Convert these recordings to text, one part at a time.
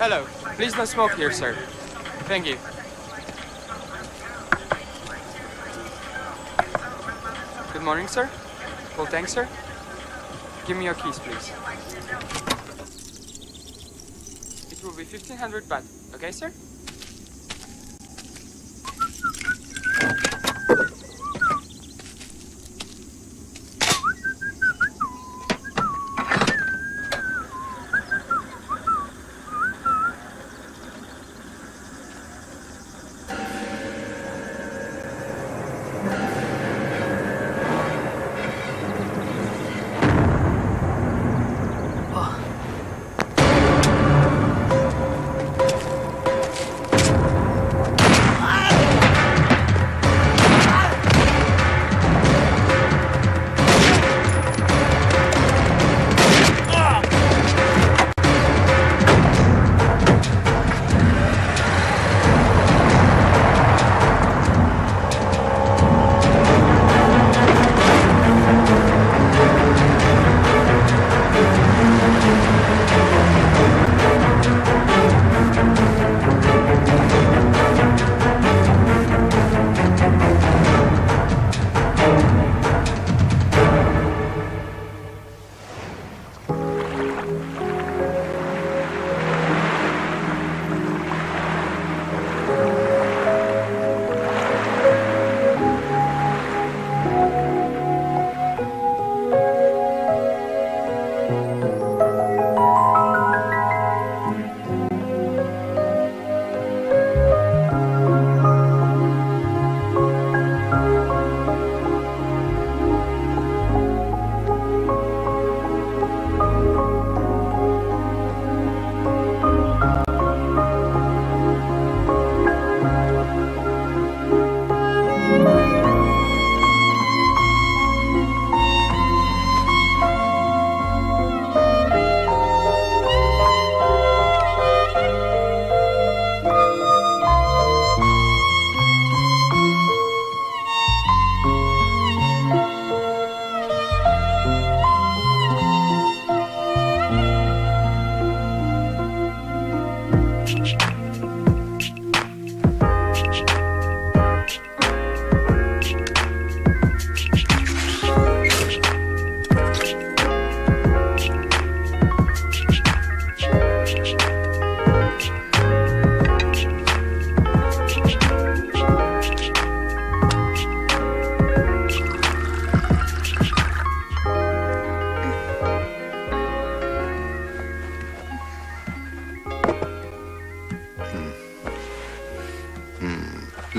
hello. Please no smoke here, sir. Thank you. Good morning, sir. Well, thanks, sir. Give me your keys, please. It will be 1,500 baht. Okay, sir?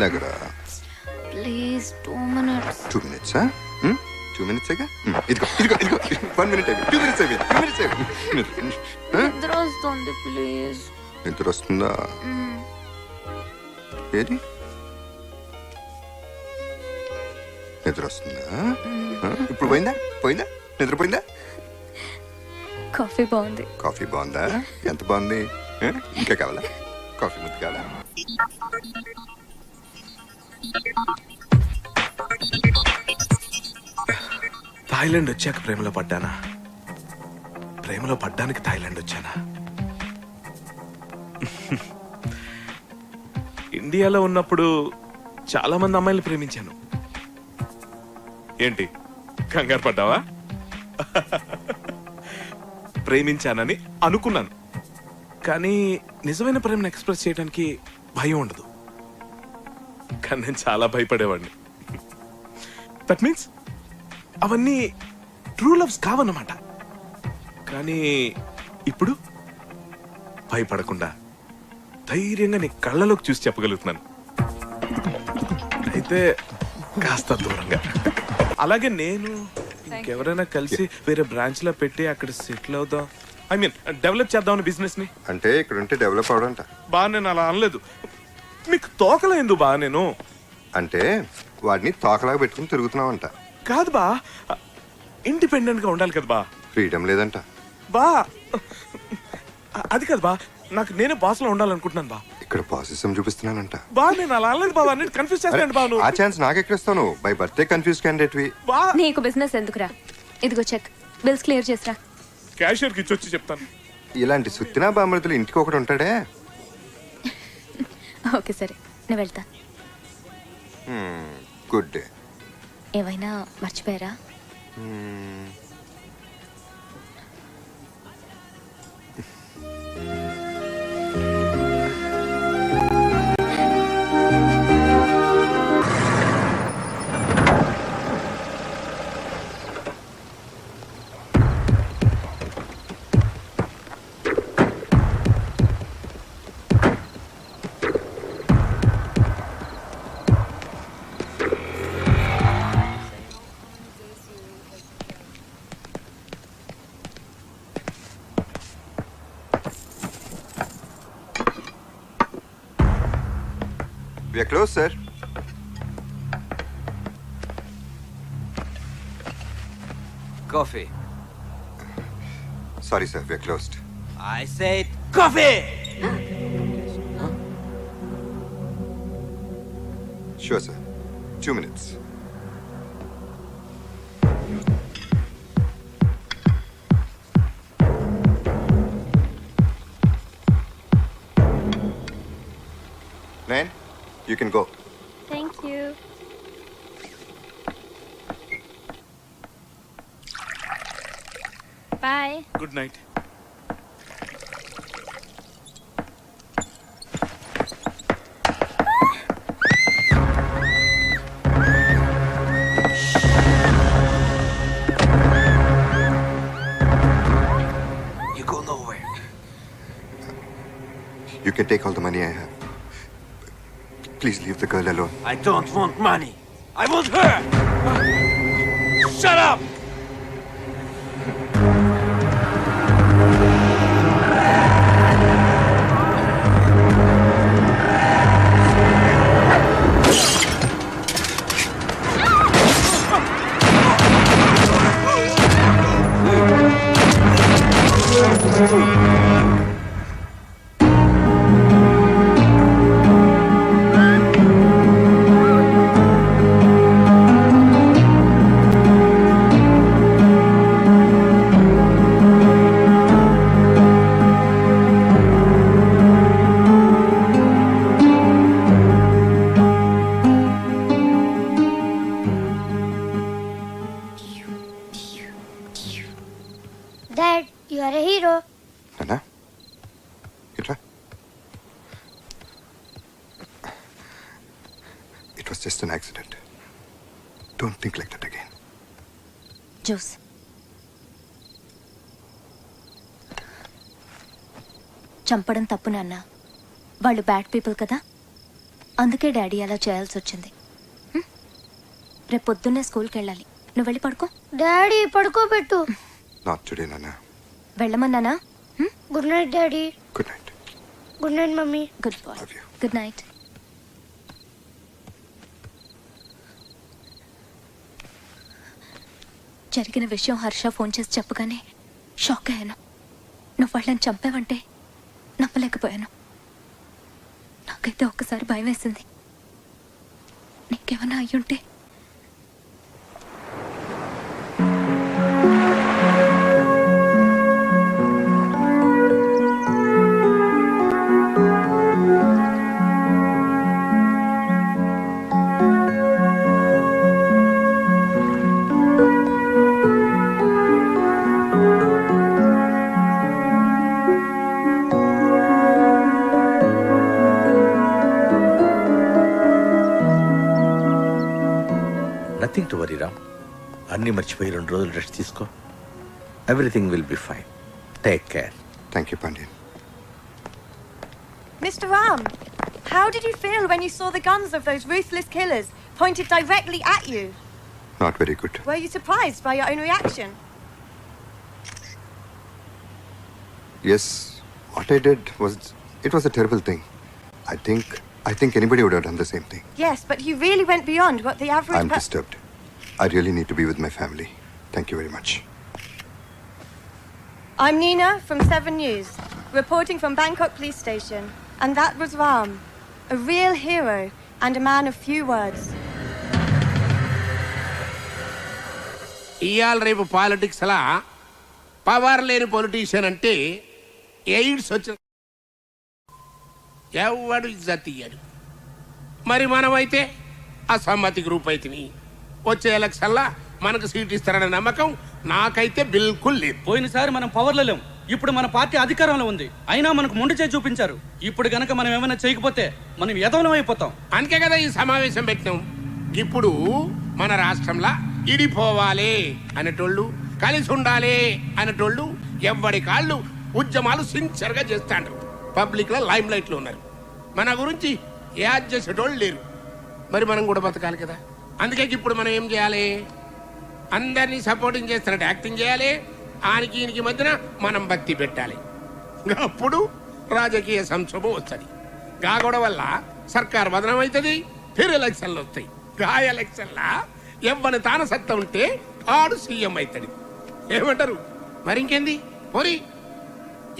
Lagara. Please, 2 minutes. 2 minutes, huh? 2 minutes aga? Idgo. 1 minute aga. 2 minutes aga. 2 minutes aga. నిద్ర వస్తుంది please. నిద్ర వస్తుందా? ఏది? నిద్ర వస్తుందా? ఇప్పుడు పోయిందా? నిద్రపోయిందా? Coffee బాగుంది. కాఫీ బాగుందా? ఎంత బాగుంది? ఇంకా కావాలా? కాఫీ ముద్దు కావాలా? థాయిలాండ్ వచ్చాక ప్రేమలో పడ్డానా? ప్రేమలో పడ్డానికి థాయిలాండ్ వచ్చానా? ఇండియాలో ఉన్నప్పుడు చాలా మంది అమ్మాయిలు ప్రేమించాను. ఏంటి కంగారు పడ్డావా? ప్రేమించానని అనుకున్నాను, కానీ నిజమైన ప్రేమను ఎక్స్ప్రెస్ చేయడానికి భయం ఉండదు. కానీ నేను చాలా భయపడేవాడిని. దట్ మీన్స్ అవన్నీ ట్రూ లవ్స్ కావన్నమాట. కానీ ఇప్పుడు భయపడకుండా ధైర్యంగా నీ కళ్ళలోకి చూసి చెప్పగలుగుతున్నాను. అయితే కాస్త దూరంగా. అలాగే నేను ఇంకెవరైనా కలిసి వేరే బ్రాంచ్ లో పెట్టి అక్కడ సెటిల్ అవుదాం, ఐ మీన్ డెవలప్ చేద్దామని బిజినెస్ ని. అంటే ఇక్కడ ఉంటే డెవలప్ అవడంట. బా నేను అలా అనలేదు, మీకు తోకలేదు బా. నేను అంటే వాడిని తోకలాగా పెట్టుకుని తిరుగుతున్నావంట. కాదు బా, ఇండిపెండెంట్ గా ఉండాలి కదా బా. ఫ్రీడమ్ లేదంట బా. అది కాదు బా, నాకు నేనే బాస్ లో ఉండాలనుకుంటున్నాను బా. ఇక్కడ పాసిజం చూపిస్తున్నానంట. బా నేను అలా అనలేదు బాబా, నేను కన్ఫ్యూజ్ చేస్తాను బా. ఆ ఛాన్స్ నాకెక్కడిస్తాను? బై బర్త్డే కన్ఫ్యూజ్ క్యాండిడేట్ వి. బా నీకు బిజినెస్ ఎందుకురా? ఇదిగో చెక్, బిల్స్ క్లియర్ చేసిరా. క్యాషియర్ కి ఇచ్చొచ్చి చెప్తాను. ఇలాంటి సుత్తినా బామృతులు ఇంటికి ఒకటి ఉంటాడే. ఓకే సరే నేను వెళ్తా. Good day. ఏమైనా మర్చిపోయారా? We are closed, sir. Coffee. Sorry, sir. We are closed. I said coffee! Sure, sir. 2 minutes. Nan, you can go. Thank you. Bye. Good night. You go nowhere. You can take all the money I have. Please leave the girl alone. I don't want money. I want her! Shut up! Dad, you are a hero. Nana? Itra? It was just an accident. Don't think like that again. Juice. చంపడం తప్పు నాన్న. వాళ్ళు bad people కదా, అందుకే daddy అలా చేయాల్సి వచ్చింది. రేపు పొద్దున్నే స్కూల్కి వెళ్ళాలి. నువ్వు వెళ్ళి పడుకో. డాడీ పడుకోబెట్టు. Not today, Nana. వెళ్ళమన్నానా? Good night daddy. Good night. Good night mummy. Good boy. Love you. Good night. జరిగిన విషయం హర్ష ఫోన్ చేసి చెప్పగానే షాక్ అయ్యాను. నువ్వు వాళ్ళని చంపావంటే నమ్మలేకపోయాను. నాకైతే ఒక్కసారి భయం వేసింది. నీకేమన్నా అయ్యుంటే. Nothing to worry Ram. అన్నీ మర్చిపోయి 2 రోజులు రెస్ట్ తీసుకో. Everything will be fine. Take care. Thank you, Pandian. Mr. Ram, how did you feel when you saw the guns of those ruthless killers pointed directly at you? Not very good. Were you surprised by your own reaction? Yes, what I did was, it was a terrible thing. I think anybody would have done the same thing. Yes, but you really went beyond what the average I'm disturbed. I really need to be with my family. Thank you very much. I'm Nina from 7 News, reporting from Bangkok Police Station. And that was Ram, a real hero and a man of few words. ఇయాల రేపు politics అలా power లేని politician అంటే AIDS వచ్చిన ఎవడు ఇజ్జత్ ఇయ్యడు. మరి మనమైతే అసమ్మతి గ్రూప్ అయితేని వచ్చే ఎలక్షన్లా మనకు సీట్ ఇస్తారనే నమ్మకం నాకైతే బిల్కుల్ లేదు. పోయినసారి మనం పవర్లో లేం, ఇప్పుడు మన పార్టీ అధికారంలో ఉంది, అయినా మనకు మొండి చేసి చూపించారు. ఇప్పుడు గనక మనం ఏమైనా చేయకపోతే మనం ఎదవలం అయిపోతాం. అందుకే కదా ఈ సమావేశం పెట్టినాం. ఇప్పుడు మన రాష్ట్రంలో ఇడిపోవాలి అనేటోళ్ళు, కలిసి ఉండాలి అనేటోళ్ళు ఎవ్వడి కాళ్ళు ఉద్యమాలు సిన్సియర్గా చేస్తాండ్రు. పబ్లిక్ లో లైమ్ లైట్ లో ఉన్నారు. మన గురించి యాద్ చేసేటోళ్ళు లేరు. మరి మనం కూడా బతకాలి కదా. అందుకే ఇప్పుడు మనం ఏం చేయాలి? అందరినీ సపోర్టింగ్ చేస్తున్నట్టు యాక్టింగ్ చేయాలి. ఆనికి ఈయనకి మధ్యన మనం బత్తి పెట్టాలి. అప్పుడు రాజకీయ సంక్షోభం వస్తుంది. గాగొడ వల్ల సర్కార్ బదనం అవుతుంది, ఫిర్ ఎలక్షన్లు వస్తాయి. గా ఎలక్షన్లా ఎవ్వని తాన సత్తా ఉంటే ఆడు సీఎం అవుతాడు. ఏమంటారు? మరి ఇంకేంది? పోరి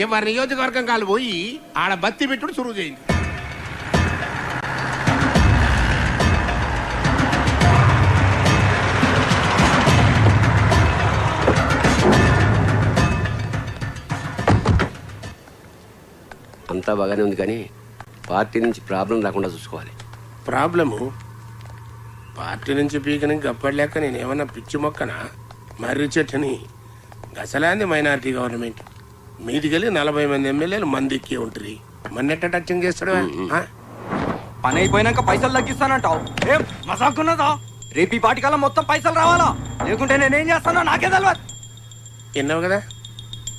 ఎవరి నియోజకవర్గం కాలు పోయి ఆడ బత్తి పెట్టుడు చురువు చేయండి. అంతా బాగానే ఉంది, కానీ పార్టీ నుంచి ప్రాబ్లం రాకుండా చూసుకోవాలి. ప్రాబ్లము పార్టీ నుంచి పీకని గప్పలేక నేనేమన్నా పిచ్చి మొక్కనా? మర్రి చెట్టుని గసలాంది మైనారిటీ గవర్నమెంట్ మీదికెళ్ళి 40 మంది ఎమ్మెల్యేలు మందికి ఉంటుంది. మన్నెట్ట టచింగ్ చేస్తాడు. పని అయిపోయినాక పైసలు తగ్గిస్తానంటావు, ఏం మజాకున్నదా? రేపు ఈ పాటికల్లా మొత్తం పైసలు రావాలా, లేకుంటే నేనేం చేస్తానో నాకే తెలియదు. విన్నావు కదా,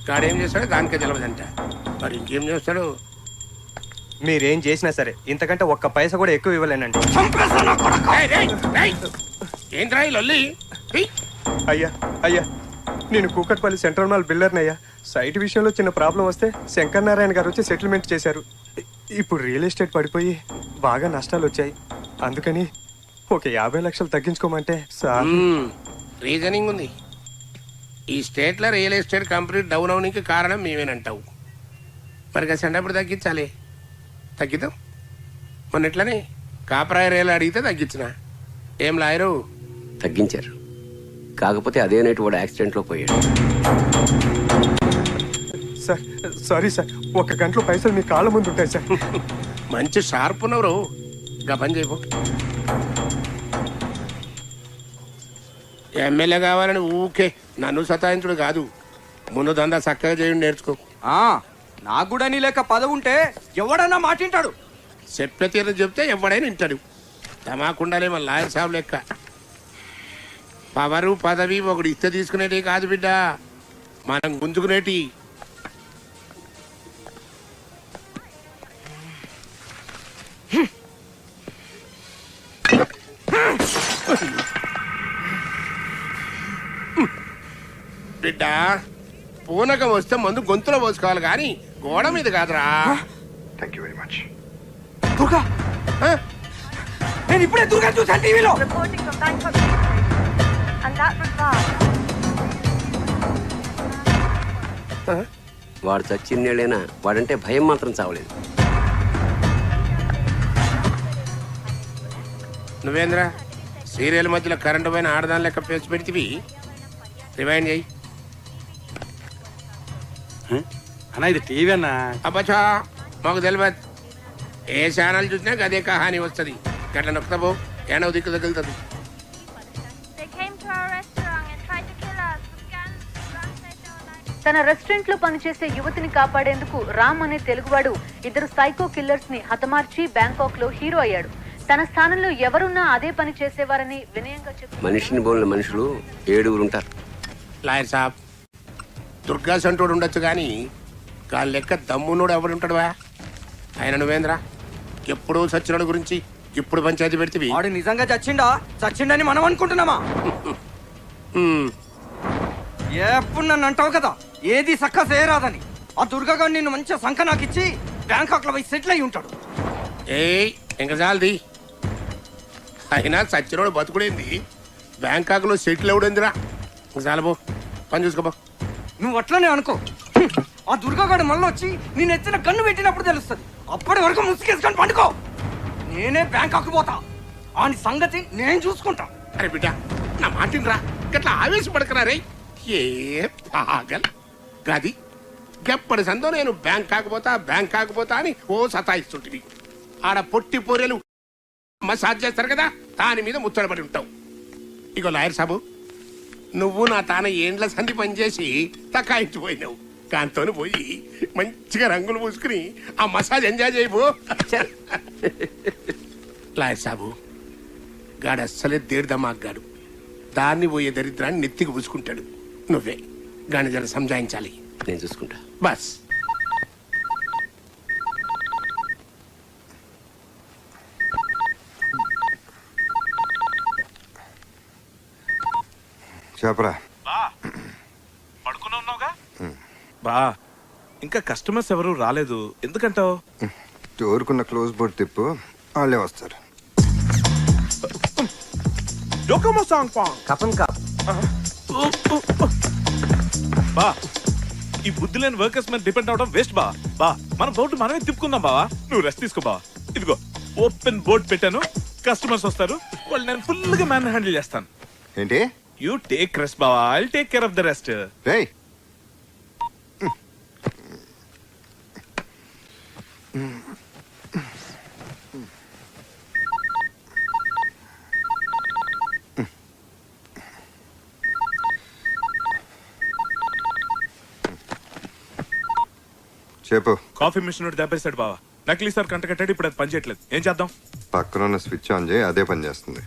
గాడేం చేస్తాడో దానికే తెలియదంట. మరి ఇంకేం చేస్తాడు? మీరేం చేసినా సరే ఇంతకంటే ఒక్క పైసా కూడా ఎక్కువ ఇవ్వలేనండి. ఏంద్రా ఈ లొల్లి? అయ్యా అయ్యా, నేను కూకట్పల్లి సెంట్రల్ మాల్ బిల్డర్నయ్యా. సైట్ విషయంలో చిన్న ప్రాబ్లం వస్తే శంకర్ నారాయణ గారు వచ్చి సెటిల్మెంట్ చేశారు. ఇప్పుడు రియల్ ఎస్టేట్ పడిపోయి బాగా నష్టాలు వచ్చాయి. అందుకని ఒక 50 లక్షలు తగ్గించుకోమంటే సార్. రీజనింగ్ ఉంది. ఈ స్టేట్ లో రియల్ ఎస్టేట్ కంపెనీ డౌన్ అవడానికి కారణం మేమేనంటావు. మరి సెంటప్పుడు తగ్గించాలి, తగ్గిద్దాం. మొన్న ఎట్లనే కాపరాయ రేలు అడిగితే తగ్గించిన. ఏం లాయరు? తగ్గించారు, కాకపోతే అదే నైట్ వాడు యాక్సిడెంట్లో పోయాడు. సార్ సారీ సార్, 1 గంటలో పైసలు మీ కాళ్ళ ముందు ఉంటాయి సార్. మంచి షార్ప్ ఉన్నవరు. గా పని చేయబో. ఎమ్మెల్యే కావాలని ఊకే నన్ను సతాయించుడు కాదు. ముందు దందా చక్కగా చేయండి, నేర్చుకో. నాకు కూడా నీ లెక్క పదవి ఉంటే ఎవడన్నా మాటింటాడు. చెప్పే తీరు చెప్తే ఎవడైనా వింటాడు. తమాకుండాలే మన లాయర్ సాబ్ లెక్క. పవరు పదవి ఒకడు ఇస్తే తీసుకునేటి కాదు బిడ్డ, మనం గుంజుకునేటి. బిడ్డ పూనకం వస్తే మందు గొంతులో పోసుకోవాలి కానీ గోడ మీద కాదురా. Thank you very much. Durga, నేను ఇప్పుడే దుర్గా చూసాను టీవీలో. Reporting from Bangkok Police Station. And that was Ram. వాడు చచ్చిన్నేళ్ళైనా వాడంటే భయం మాత్రం చావలేదు. నువ్వేంద్రా సీరియల్ మధ్యలో కరెంటు పైన ఆడదాని లెక్క పేసి పెడితివి. రివైండ్ చేయి. అన్నా ఇది టీవీ అన్నా. అబ్బా మాకు తెలియదు. ఏ ఛానల్ చూసినా అదే కహాని వస్తుంది. గట్ల నొక్కుతా పో, ఏడవ దిక్కు తగులుతుంది. తన రెస్టారెంట్ లో పనిచేసే యువతిని కాపాడేందుకు రామ్ అనే తెలుగువాడు 2 సైకో కిల్లర్స్ ని హతమార్చి బ్యాంకాక్ లో హీరో అయ్యాడు. తన స్థానంలో ఎవరున్నా అదే పని చేసేవారని వినయంగా చెప్పారు. మనిషిని బోలిన మనుషులు 7 ఉంటారు. లాయర్ సాబ్, దుర్గా సంటోడు ఉండొచ్చు కానీ గాలి లెక్క దమ్మునోడు ఎవడు ఉంటాడువా? ఆయన నువ్వేంద్రా ఎప్పుడూ సచ్చినోడు గురించి ఇప్పుడు పంచాయతీ పెడితే వాడు నిజంగా చచ్చిండని మనం అనుకుంటున్నామా? ఎప్పుడు నన్ను అంటావు కదా ఏది సక్క చేయరాదని. ఆ దుర్గా నిన్ను మంచిగా సంఖ నాకు ఇచ్చి బ్యాంకాక్ లో పోయి సెటిల్ అయి ఉంటాడు. ఇంకా చాలది. అయినా సచ్చినోడు బతుకుడేంది, బ్యాంకాక్ లో సెటిల్ అవడేందిరా? చాలబో, పని చూసుకోబో. నువ్వు అట్లనే అనుకో. ఆ దుర్గాగాడు మళ్ళీ వచ్చి నేను ఎత్తిన కన్ను పెట్టినప్పుడు తెలుస్తుంది. అప్పటి వరకు ముసుకేసుకొని పండుకో. నేనే బ్యాంకాక్ పోతా, ఆని సంగతి నేను చూసుకుంటా. అరే బిడ్డ నా మాటినరా, గట్లా ఆవేశపడకరా రే. ఏ పాగల్ గది గెప్పటి సందో నేను బ్యాంక్ కాకపోతా అని ఓ సతాయిస్తుంటివి. ఆడ పొట్టి పొరెలు మసాజ్ చేస్తారు కదా, దాని మీద ముచ్చటపడి ఉంటావు. ఇగో లాయర్ సాబు, నువ్వు నా తాన ఏండ్ల సంధి పనిచేసి తకాయించిపోయినావు. దాంతో పోయి మంచిగా రంగులు పూసుకుని ఆ మసాజ్ ఎంజాయ్ చేయబో. లాయర్ సాబు, గాడు అస్సలే దేడిదమ్మాగాడు. దాన్ని పోయే దరిద్రాన్ని నెత్తికి పూసుకుంటాడు. నువ్వే గాని జర సంజాయించాలి. నేను చూసుకుంటా. బస్ చెప్పరా. పడుకుని ఉన్నావుగా? బా ఇంకా కస్టమర్స్ ఎవరు రాలేదు, ఎందుకంటావు? డోర్కున్న క్లోజ్ బోర్డ్ తిప్పు, వాళ్ళే వస్తారు. డోకమో సాంగ్ పాంగ్ కపన్ కాప్. బా ఈ బుద్ధి లేని వర్కర్స్ మీద డిపెండ్ అవడం వేస్ట్ బా. బా మన బోర్డు మనమే తిప్పుకుందాం బావా. నువ్వు రెస్ట్ తీసుకో బా. ఇదిగో ఓపెన్ బోర్డ్ పెట్టాను, కస్టమర్స్ వస్తారు, వాళ్ళు నేను ఫుల్ గా మ్యాన్ హ్యాండిల్ చేస్తాను. ఏంటి? యూ టేక్ రెస్ట్ బావా, I take care of the rest. రేయ్, చెప్పు. కాఫీ మిషన్ ఒకటి దెబ్బేశాడు బావా. నకిలీ సార్ కంట కట్టాడు, ఇప్పుడు అది పని చేయట్లేదు. ఏం చేద్దాం? పక్కన ఉన్న స్విచ్ ఆన్ చేయి, అదే పని చేస్తుంది.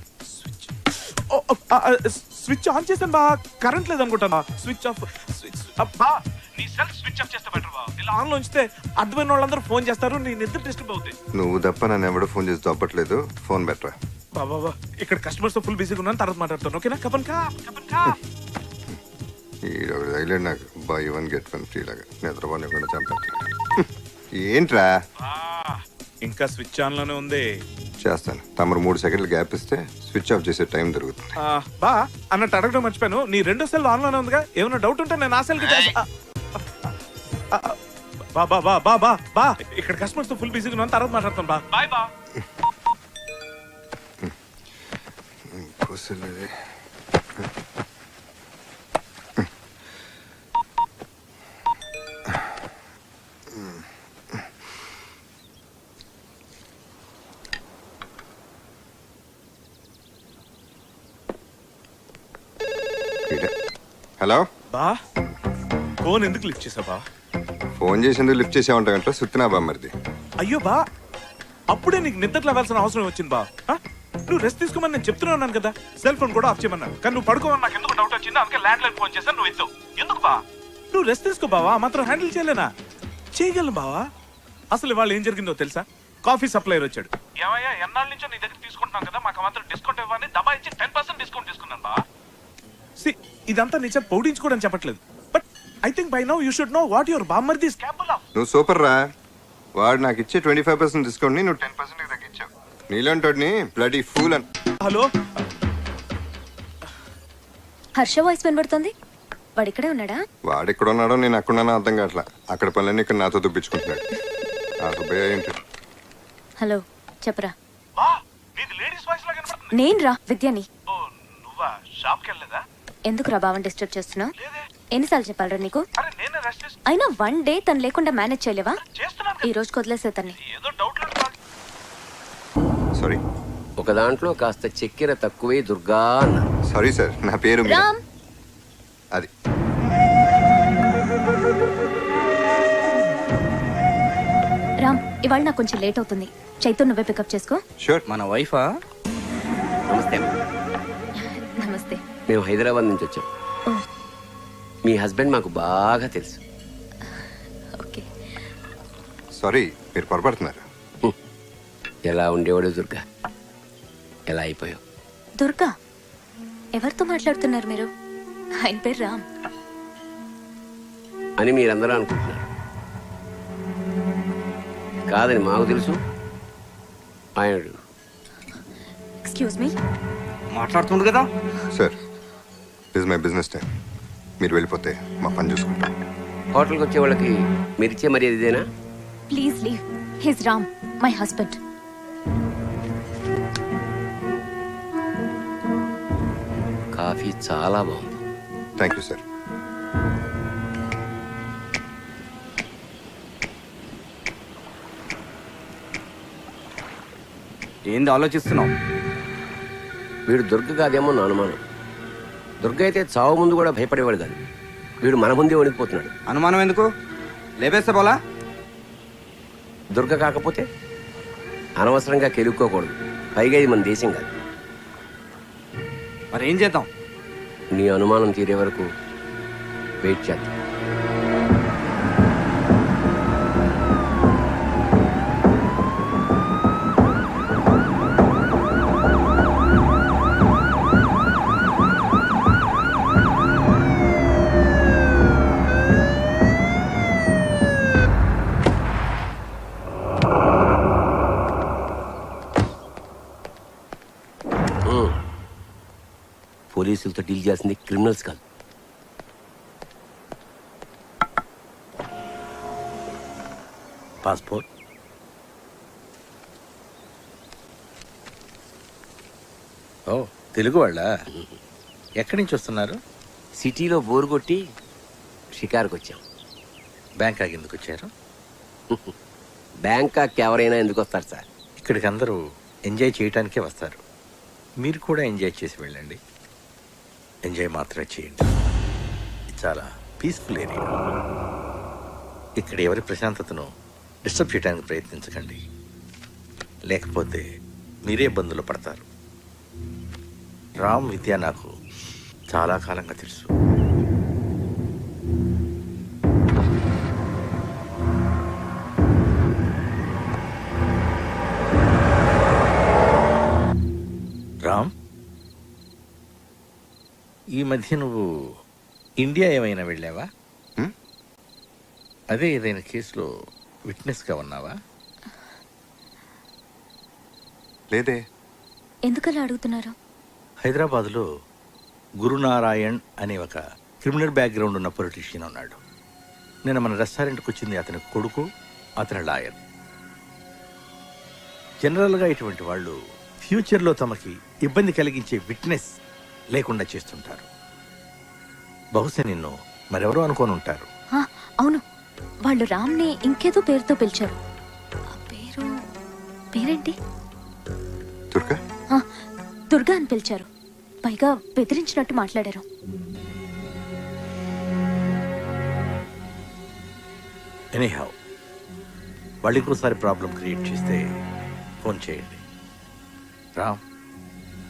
స్విచ్ ఆన్ చేశాను బా, కరెంట్ లేదు అనుకుంటాను. స్విచ్ ఆఫ్, స్విచ్ బా నీ సెల్ఫ్ స్విచ్ ఆఫ్ చేస్తే బెటర్ బా. ఇలా ఆన్ లో ఉంచితే అర్థమైన వాళ్ళందరూ ఫోన్ చేస్తారు, నీ నిద్ర డిస్టర్బ్ అవుతుంది. నువ్వు తప్ప నన్ను ఎవడో ఫోన్ చేసి దొబ్బట్లేదు. ఫోన్ బెటరా. బాబా ఇక్కడ కస్టమర్స్ తో ఫుల్ బిజీగా ఉన్నాను, తర్వాత మాట్లాడతాను. ఓకేనా? కపన్ కా కపన్ కా. ఈడొకటి తగిలేడు నాకు, by one get one free లాగా. నిద్రపోనివ్వకుండా చంపేస్తాను. ఏంట్రా? ఇంకా స్విచ్ ఆన్ లోనే ఉంది. చేస్తాను. తమరు 3 సెకండ్లు గ్యాప్ ఇస్తే స్విచ్ ఆఫ్ చేసే టైం దొరుకుతుంది. బా అన్నట్టు అడగడం మర్చిపోయాను, నీ రెండో సెల్ ఆన్ లోనే ఉందిగా. ఏమైనా డౌట్ ఉంటే నేను ఆ సెల్ కి బా బా బా బా బా బా ఇక్కడ కస్టమర్స్ తో ఫుల్ బిజీగా ఉన్నాను, తర్వాత మాట్లాడతాను బా. బాయ్ బా. హలో బా ఫోన్ ఎందుకు లిఫ్ట్ చేసా బా? ఫోన్ చేసేందుకు లిఫ్ట్ చేసామంటే సుత్తినా బా మరిది. అయ్యో బా, అప్పుడే నీకు నిద్ర లేవాల్సిన అవసరం వచ్చింది బా. నువ్వు రెస్ట్ తీసుకోమని నేను చెప్తూనే ఉన్నాను కదా. సెల్ ఫోన్ కూడా ఆఫ్ చేయమన్నాను, కానీ నువ్వు పడుకోమని నాకు ఎందుకు డౌట్ వచ్చింది. అందుకే ల్యాండ్ లైన్ ఫోన్ చేశాను, నువ్వు ఎత్తు. ఎందుకు బా? నువ్వు రెస్ట్ తీసుకో బావా, మాత్రం హ్యాండిల్ చేయలేనా? చేయగలను బావా. అసలు ఇవాళ ఏం జరిగిందో తెలుసా? కాఫీ సప్లైర్ వచ్చాడు. ఏమయ్యా ఎన్నాళ్ళ నుంచో నీ దగ్గర తీసుకుంటున్నాం కదా, మాకు మాత్రం డిస్కౌంట్ ఇవ్వని దబా ఇచ్చి 10% డిస్కౌంట్ తీసుకున్నాను బా. ఇదంతా నిజం పౌడించుకోవడం చెప్పట్లేదు, but I think by now you should know what your బామ్మర్ది ఇస్ కేపబుల్ ఆఫ్. నువ్వు సూపర్ రా. వాడు నాకు ఇచ్చే 25% డిస్కౌంట్ ని నువ్వు 10% తగ్గించావు. నీలాంటోడిని బ్లడీ ఫూల్ అని. హలో, హర్ష వాయిస్ వినబడుతుంది. వాడు ఇక్కడే ఉన్నాడా? వాడు ఎక్కడ ఉన్నాడో నేను అక్కడున్నానో అర్థం కావట్లా. అక్కడ పనులన్నీ ఇక్కడ నాతో దుబ్బించుకుంటున్నాడు. ఆ సుబ్బయ్య ఏంటి? హలో చెప్పరా. బా నీది లేడీస్ వాయిస్ లాగా వినబడుతుంది. నేను రా విద్యాని. ఓ నువ్వా? షాప్ కి వెళ్ళలేదా? ఎందుకు రా బావని డిస్టర్బ్ చేస్తున్నావు? ఎన్నిసార్లు చెప్పాలరా నీకు? అరే నేనే రెస్ట్ అయినా 1 డే తను లేకుండా మేనేజ్ చేయలేవా? చేస్తున్నాను. ఈ రోజు వదిలేసే తన్ని. ఏదో డౌట్ లేదు. సారీ. ఒక దాంట్లో కాస్త చక్కెర తక్కువే దుర్గా అన్న. సారీ సార్, నా పేరు మీరా. రామ్ అది రామ్, ఇవాళ నాకు కొంచెం లేట్ అవుతుంది. చైతన్య నువ్వే పికప్ చేసుకో. షూర్. మన వైఫా? నమస్తే. నమస్తే. మేము హైదరాబాద్ నుంచి వచ్చాం. ఓ మీ హస్బెండ్ మాకు బాగా తెలుసు. ఓకే. సారీ, మీరు పొరపడుతున్నారు. ఎలా ఉండేవాడు దుర్గా, ఎలా అయిపోయావు? దుర్గా? ఎవరితో మాట్లాడుతున్నారు మీరు? ఆయన పేరు రామ్ అని మీరందరూ అనుకుంటున్నారు. కాదని మాకు తెలుసు. ఆయన ఎక్స్క్యూజ్ మీ. మాట్లాడుతుండు కదా sir, this my business time. మీరు వెళ్ళిపోతే మా పని చూసుకుంటాం. హోటల్కి వచ్చే వాళ్ళకి మీరిచ్చే మర్యాద ఇదేనా? Please leave. His Ram, my husband. Coffee చాలా బాగుంది. Thank you sir. ఏంది ఆలోచిస్తున్నావు? వీడు దుర్గ కాదేమో నా అనుమానం. దుర్గ అయితే చావు ముందు కూడా భయపడేవాడు కాదు. వీడు మన ముందే వణికిపోతున్నాడు. అనుమానం ఎందుకు? లేపేస్తే పోలా? దుర్గ కాకపోతే అనవసరంగా కెలుక్కోకూడదు. పైగా ఇది మన దేశం కాదు. మరి ఏం చేద్దాం? నీ అనుమానం తీరే వరకు వెయిట్ చేద్దాం. పోలీసులతో డీల్ చేయాల్సింది క్రిమినల్స్ కాదు. పాస్పోర్ట్. ఓ, తెలుగు వాళ్ళ? ఎక్కడి నుంచి వస్తున్నారు? సిటీలో బోరు కొట్టి షికారుకు వచ్చాం. బ్యాంకాక్ ఎందుకు వచ్చారు? బ్యాంకాక్ ఎవరైనా ఎందుకు వస్తారు సార్? ఇక్కడికి అందరూ ఎంజాయ్ చేయడానికే వస్తారు. మీరు కూడా ఎంజాయ్ చేసి వెళ్ళండి. ఎంజాయ్ మాత్రమే చేయండి. ఇది చాలా పీస్ఫుల్ ఏరియా. ఇక్కడ ఎవరి ప్రశాంతతను డిస్టర్బ్ చేయడానికి ప్రయత్నించకండి, లేకపోతే మీరే ఇబ్బందులు పడతారు. రామ్ విద్య నాకు చాలా కాలంగా తెలుసు. రామ్, ఈ మధ్య నువ్వు ఇండియా ఏమైనా వెళ్ళావా? అదే ఏదైనా కేసులో విట్నెస్గా ఉన్నావా? లేదే. ఎందుకలా అడుగుతున్నారు? హైదరాబాద్లో గురునారాయణ్ అనే ఒక క్రిమినల్ బ్యాక్గ్రౌండ్ ఉన్న పొలిటీషియన్ ఉన్నాడు. నేను మన రెస్టారెంట్కి వచ్చింది అతని కొడుకు, అతని లాయర్. జనరల్గా ఇటువంటి వాళ్ళు ఫ్యూచర్లో తమకి ఇబ్బంది కలిగించే విట్నెస్ లేకుండా చేస్తుంటారు. బహుశా నిన్ను మరెవరో అనుకోని ఉంటారు. అవును, వాళ్ళు రామ్ని ఇంకేదో పేరుతో పిలిచారు. ఆ పేరేంటి? దుర్గా. దుర్గా అని పిలిచారు. పైగా బెదిరించినట్టు మాట్లాడారు. ఎనీహౌ, వాళ్ళు ఇంకోసారి ప్రాబ్లం క్రియేట్ చేస్తే ఫోన్ చేయండి. రామ్,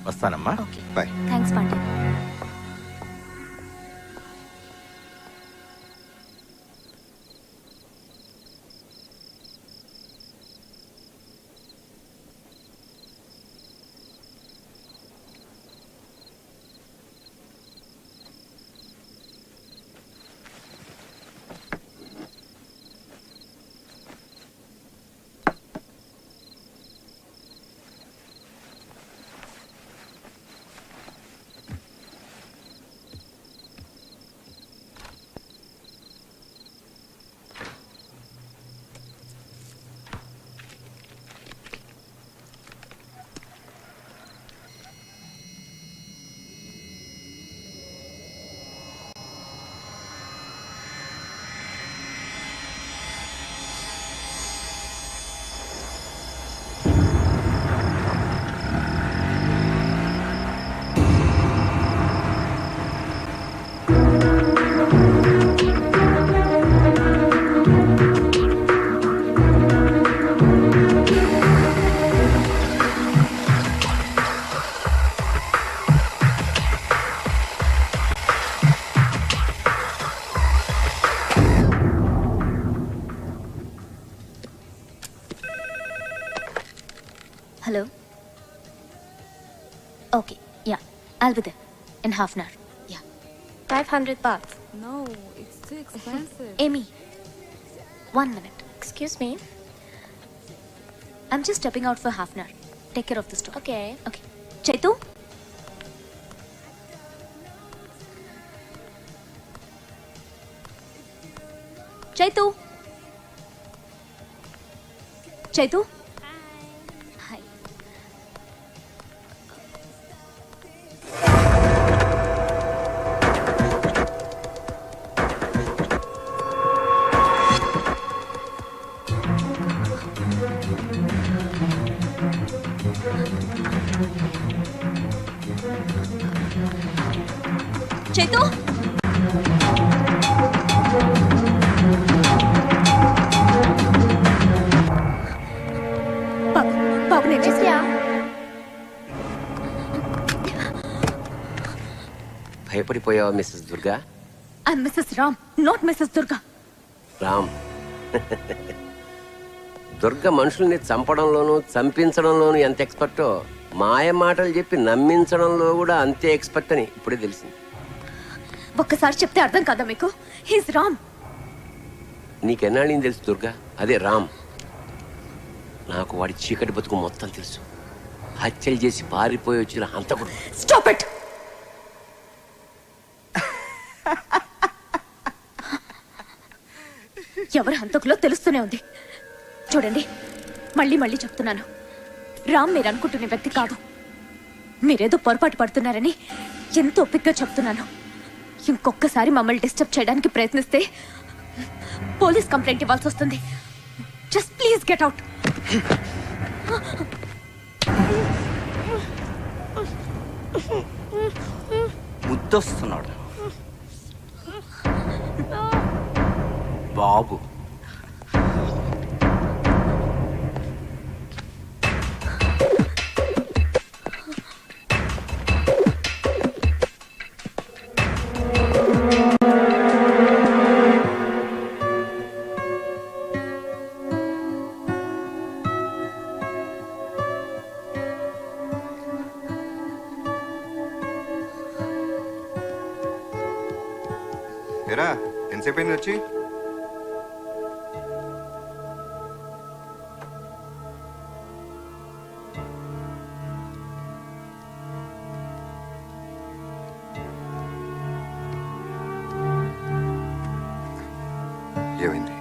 వస్తానమ్మా. Bye. Thanks Pandey. Hello? Okay, yeah. I'll be there in half an hour. Yeah. 500 baht. No, it's too expensive. Amy, 1 minute. Excuse me? I'm just stepping out for half an hour. Take care of the store. Okay. Okay. Chaitu? Chaitu? Chaitu? Hi. Chaitu బాబు నేను భయపడిపోయావా Mrs Durga? I Mrs Ram, not Mrs Durga. Ram Durga మనుషుల్ని చంపడంలోనూ చంపించడంలోనూ ఎంత ఎక్స్పర్టో మాయ మాటలు చెప్పి నమ్మించడంలో కూడా అంతే ఎక్స్పర్ట్ అని ఇప్పుడే తెలిసింది. ఒక్కసారి చెప్తే అర్థం కాదా మీకు? హీస్ రామ్. నీకెన్నాళ్ళని తెలుసు దుర్గా? అదే రామ్. నాకు వాడి చీకటి బతుకు మొత్తం తెలుసు. హత్యలు చేసి పారిపోయి వచ్చిన హంతకుడు. Stop it. ఎవరు హంతకులో తెలుస్తూనే ఉంది. చూడండి, మళ్ళీ మళ్ళీ చెప్తున్నాను, రామ్ మీరు అనుకుంటున్న వ్యక్తి కాదు. మీరేదో పొరపాటు పడుతున్నారని ఎంతో ఓపికగా చెప్తున్నాను. ఇంకొకసారి మమ్మల్ని డిస్టర్బ్ చేయడానికి ప్రయత్నిస్తే పోలీస్ కంప్లైంట్ ఇవ్వాల్సి వస్తుంది. Just please get out. ముద్దొస్తున్నాడు బాబు. ఎరా ఎంతసేపు అయింది వచ్చి? ఏమైంది?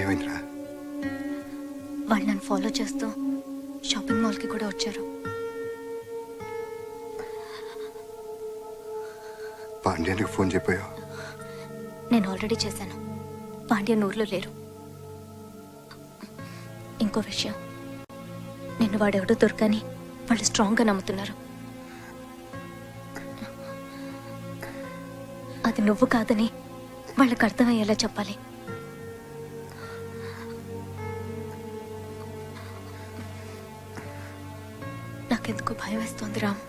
ఏమైందిరా? వాళ్ళు నన్ను ఫాలో చేస్తూ షాపింగ్ మాల్కి కూడా వచ్చారు. పాండ్యానికి ఫోన్ చెప్పాయో? నేను ఆల్రెడీ చేశాను. పాండ్య ఊర్లో లేరు. ఇంకో విషయం, నిన్ను వాడెవడో దొరకని వాళ్ళు స్ట్రాంగ్గా నమ్ముతున్నారు. అది నువ్వు కాదని వాళ్ళకి అర్థమయ్యేలా చెప్పాలి. నాకెందుకు భయం వేస్తోంది రామ్.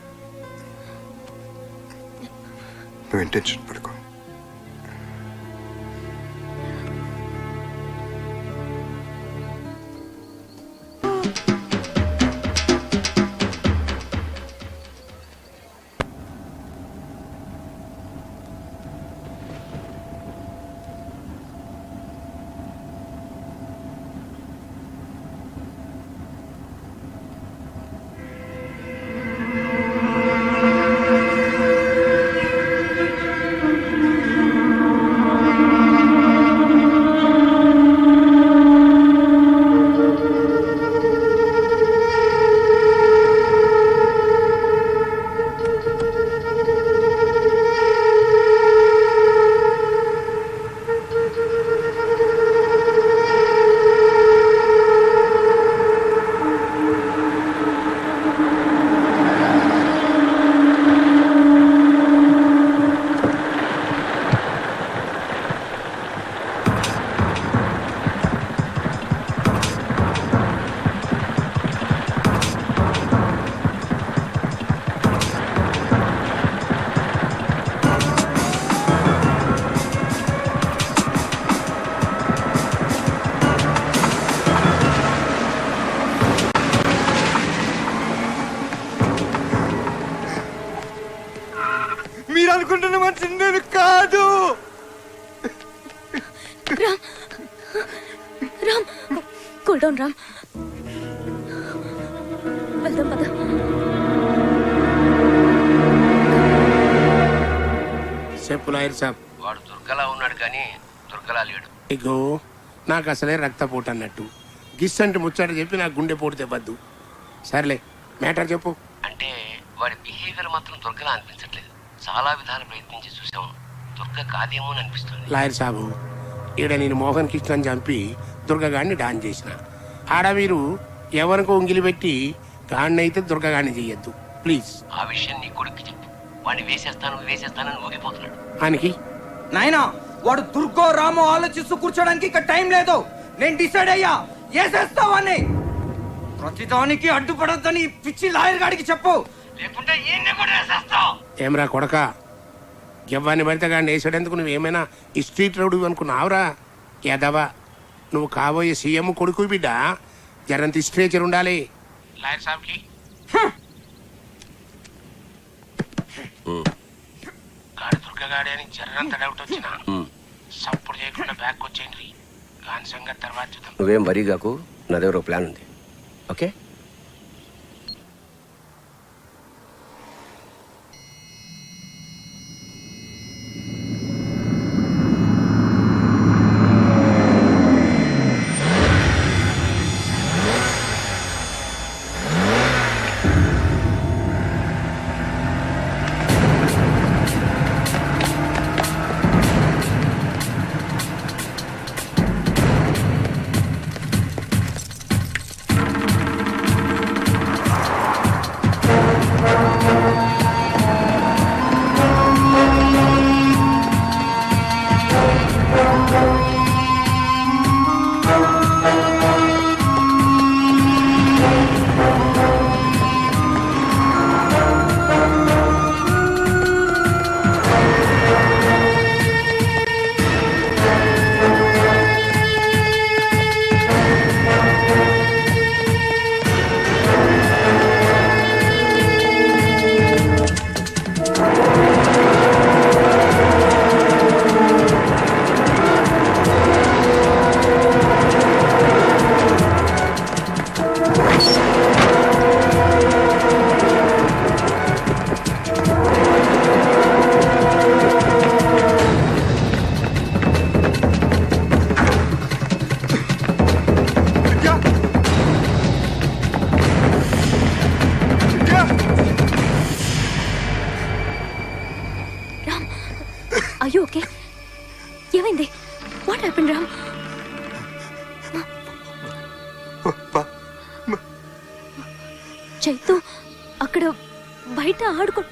నువ్వు టెన్షన్ పడుకో. మీరు అనుకుంటున్న మనిషి నేను కాదు. Ram, Ram, cool down Ram. వెళ్దాం పద. చెప్పు లాయర్ సాబ్. వాడు దుర్గలా ఉన్నాడు కానీ దుర్గలా లేడు. ఇగో నాకు అసలే రక్తపోటు అన్నట్టు గిస్సంటి ముచ్చట చెప్పి నాకు గుండె పోటు తెవ్వద్దు. సర్లే మ్యాటర్ చెప్పు. అంటే వాడి బిహేవియర్ మాత్రం దుర్గలా అనిపించట్లేదు. చాలా విధాలు ప్రయత్నించి చూసాము. దుర్గ కాదేమో అని అనిపిస్తుంది. లాయర్ సాబు, ఈడ నేను మోహన్ కృష్ణని చంపి దుర్గగాడిని డాన్ చేసిన. ఆడ మీరు ఎవరికో ఉంగిలి పెట్టి గాడినైతే దుర్గగాడిని చెయ్యొద్దు ప్లీజ్. ఆ విషయం నీ కొడుకు చెప్పు. వాడిని వేసేస్తానని ఊగిపోతున్నాడు. ఆయనకి నాయనా వాడు దుర్గో రామో ఆలోచిస్తూ కూర్చోడానికి ఇక్కడ టైం లేదు. నేను డిసైడ్ అయ్యా, వేసేస్తావని. ప్రతిదానికి అడ్డుపడొద్దని పిచ్చి లాయర్ గాడికి చెప్పు, లేకుంటే ఈయన్ని కూడా వేసేస్తావు. ఏమరా కొడక, ఎవరిని పడితే గాడిని వేసాడేందుకు నువ్వేమైనా ఈ స్ట్రీట్ రౌడీ అనుకున్నావురా? యాదవా, నువ్వు కాబోయే సీఎం కొడుకు బిడ్డ. జరంత స్ట్రేచర్ ఉండాలి లాయర్ సాబ్కి. గాడి దుర్గగాడి అని జర్రంత డౌట్ వచ్చిన సప్పుడు చేయకుండా బ్యాక్ వచ్చేయండి. గాని సంగతి తర్వాత చూద్దాం. నువ్వేం వరీ కాకు, నా దగ్గర ఒక ప్లాన్ ఉంది. ఓకే? అయ్యో ఓకే, ఏమైంది? What happened Ram? చైతు అక్కడ బయట ఆడుకో.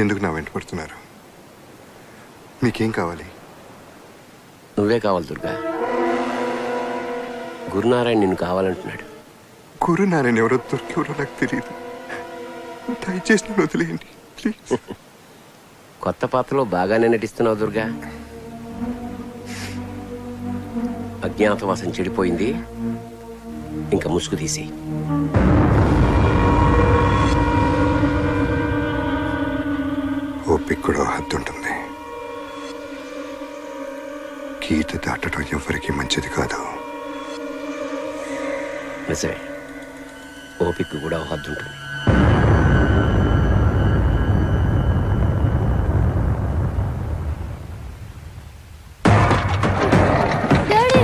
ఎందుకు నా వెంట పడుతున్నారు? మీకేం కావాలి? నువ్వే కావాలి దుర్గా. గురునారాయణ నిన్ను కావాలంటున్నాడు. గురునారాయణ ఎవరో దొరికెవరో నాకు తెలియదు. దయచేసి నన్ను వదిలేయండి ప్లీజ్. కొత్త పాత్రలో బాగానే నటిస్తున్నావు దుర్గా. అజ్ఞాతవాసం చెడిపోయింది, ఇంకా ముసుగు తీసి. ఓపిక కూడా హద్దు ఉంటుంది. గీత దాటడం ఎవరికి మంచిది కాదు. నిజమే, ఓపిక కూడా హద్దు ఉంటుంది. డాడీ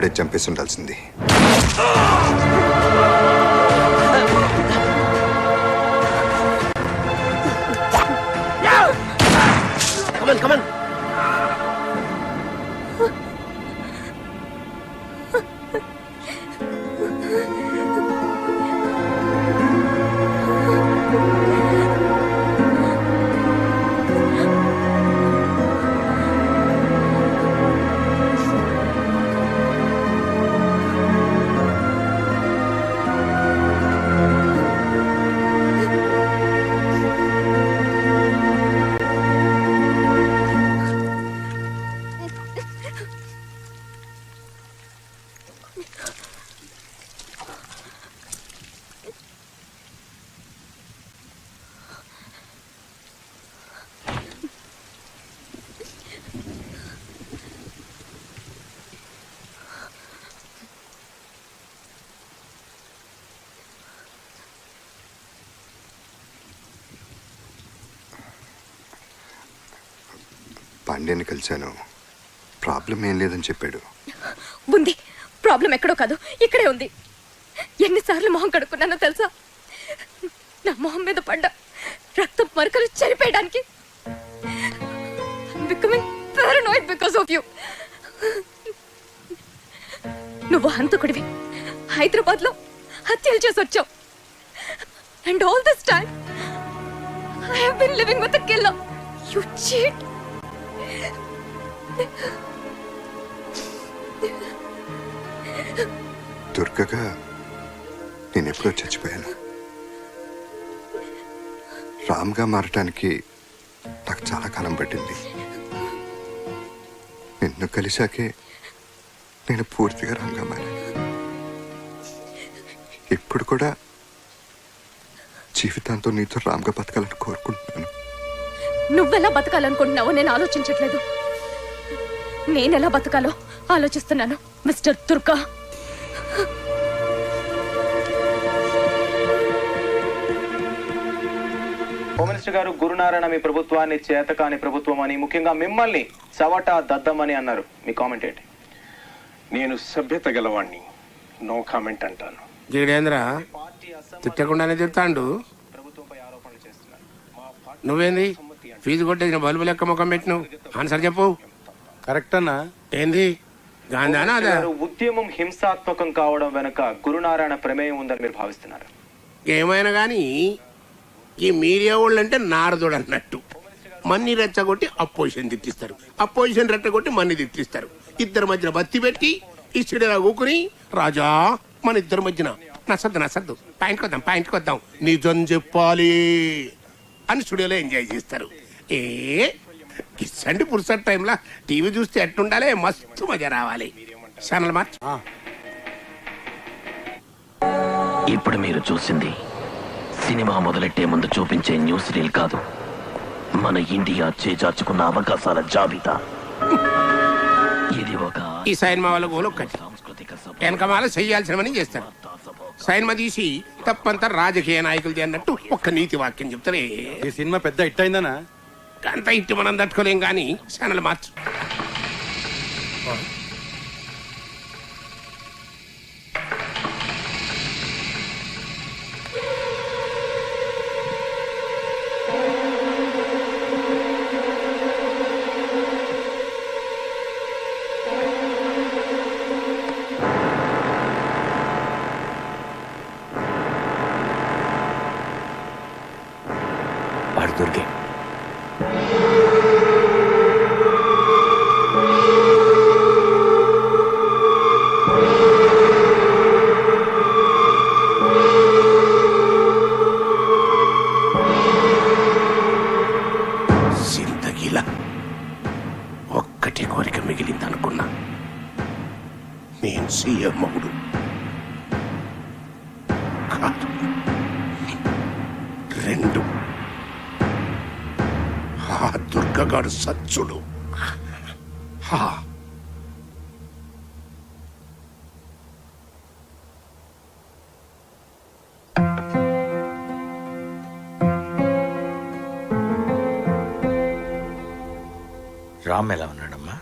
అప్పుడే చంపేసి ఉండాల్సింది. పాండ్యాన్ని కలిశాను. ప్రాబ్లం ఏం లేదని చెప్పాడు. ఉంది. ప్రాబ్లం ఎక్కడో కాదు, ఇక్కడే ఉంది. ఎన్నిసార్లు మొహం కడుక్కున్నానో తెలుసా? నా మొహం మీద పడ్డ రక్తం మరకలు చెరిపేయడానికి. Becoming paranoid because of you. నువ్వు హంతకుడివి. హైదరాబాద్ లో హత్యలు చేసి వచ్చావు. And all this time I have been living with a killer. You cheat. దుర్గగా నేనెప్పుడో చచ్చిపోయాను. రామ్గా మారటానికి నాకు చాలా కాలం పట్టింది. నిన్ను కలిశాకే నేను పూర్తిగా రామ్గా మారాను. ఇప్పుడు కూడా జీవితాంతో నీతో రామ్గా బతకాలని కోరుకుంటున్నాను. నువ్వెలా బతకాలనుకుంటున్నావో నేను ఆలోచించట్లేదు. నేనెలా బతకాలో ఆలోచిస్తున్నాను మిస్టర్ దుర్గా. హోమ్ మినిస్టర్ గారు, గురునారాయణ మీ ప్రభుత్వాన్ని చేతకాని ప్రభుత్వం అని, ముఖ్యంగా మిమ్మల్ని చవట దద్దమని అన్నారు. మీ కామెంట్ ఏంటి? నేను సభ్యత గలవాణ్ణి, నో కామెంట్ అంటాను. జీడేంద్ర తిట్టకుండానే తిడతాండు. నువ్వేంది ఫీజు కొట్టేసిన బల్బు లెక్క ముఖం పెట్టిను? ఆన్సర్ చెప్పు. కరెక్ట్ అన్నా. ఏంది గాంధానా? ఉద్యమం హింసాత్మకం కావడం వెనుక గురునారాయణ ప్రమేయం ఉందని మీరు భావిస్తున్నారు? ఏమైనా కానీ ఈ మీడియా వాళ్ళు అంటే నారదుడు అన్నట్టు. మన్ని రెచ్చగొట్టి అపోజిషన్ తిట్టిస్తారు, అపోజిషన్ రెచ్చగొట్టి మన్ని తిట్టిస్తారు. ఇద్దరి మధ్యన బత్తి పెట్టి ఇచ్చిడేలా కూకుని రాజా మన ఇద్దరి మధ్యన నసద్దు పాయింట్కి వద్దాం నిజం చెప్పాలి అని స్టూడియోలో ఎంజాయ్ చేస్తారు. కిస్సండి పురుసట్ టైంలో టీవీ చూస్తే ఎట్టుండాలి, మస్తు మజా రావాలి. Channel March. ఇప్పుడు మీరు చూసింది సినిమా మొదలెట్టే ముందు చూపించే న్యూస్ రీల్ కాదు, మన ఇండియా చేజార్చుకున్న అవకాశాల జాబితా. ఇది ఒక ఈ సైన్మా వాళ్ళ గోలు ఒక్కటి, వెనకమాల చెయ్యాల్సినవని చేస్తారు. సైన్మా తీసి తప్పంతా రాజకీయ నాయకులది అన్నట్టు ఒక్క నీతి వాక్యం చెప్తారే. ఈ సినిమా పెద్ద హిట్ అయిందనా? అంత ఇట్టి మనం తట్టుకోలేం కానీ ఛానల్ మార్చు. వాడు దుర్గే. జిందగీలా ఒక్కటి కోరిక మిగిలిందనుకున్నా, నేను సీఎం మగుడు కాదు. 2 ఆ దుర్గగాడు సచ్చుడు. రామ్ ఎలా ఉన్నాడమ్మా?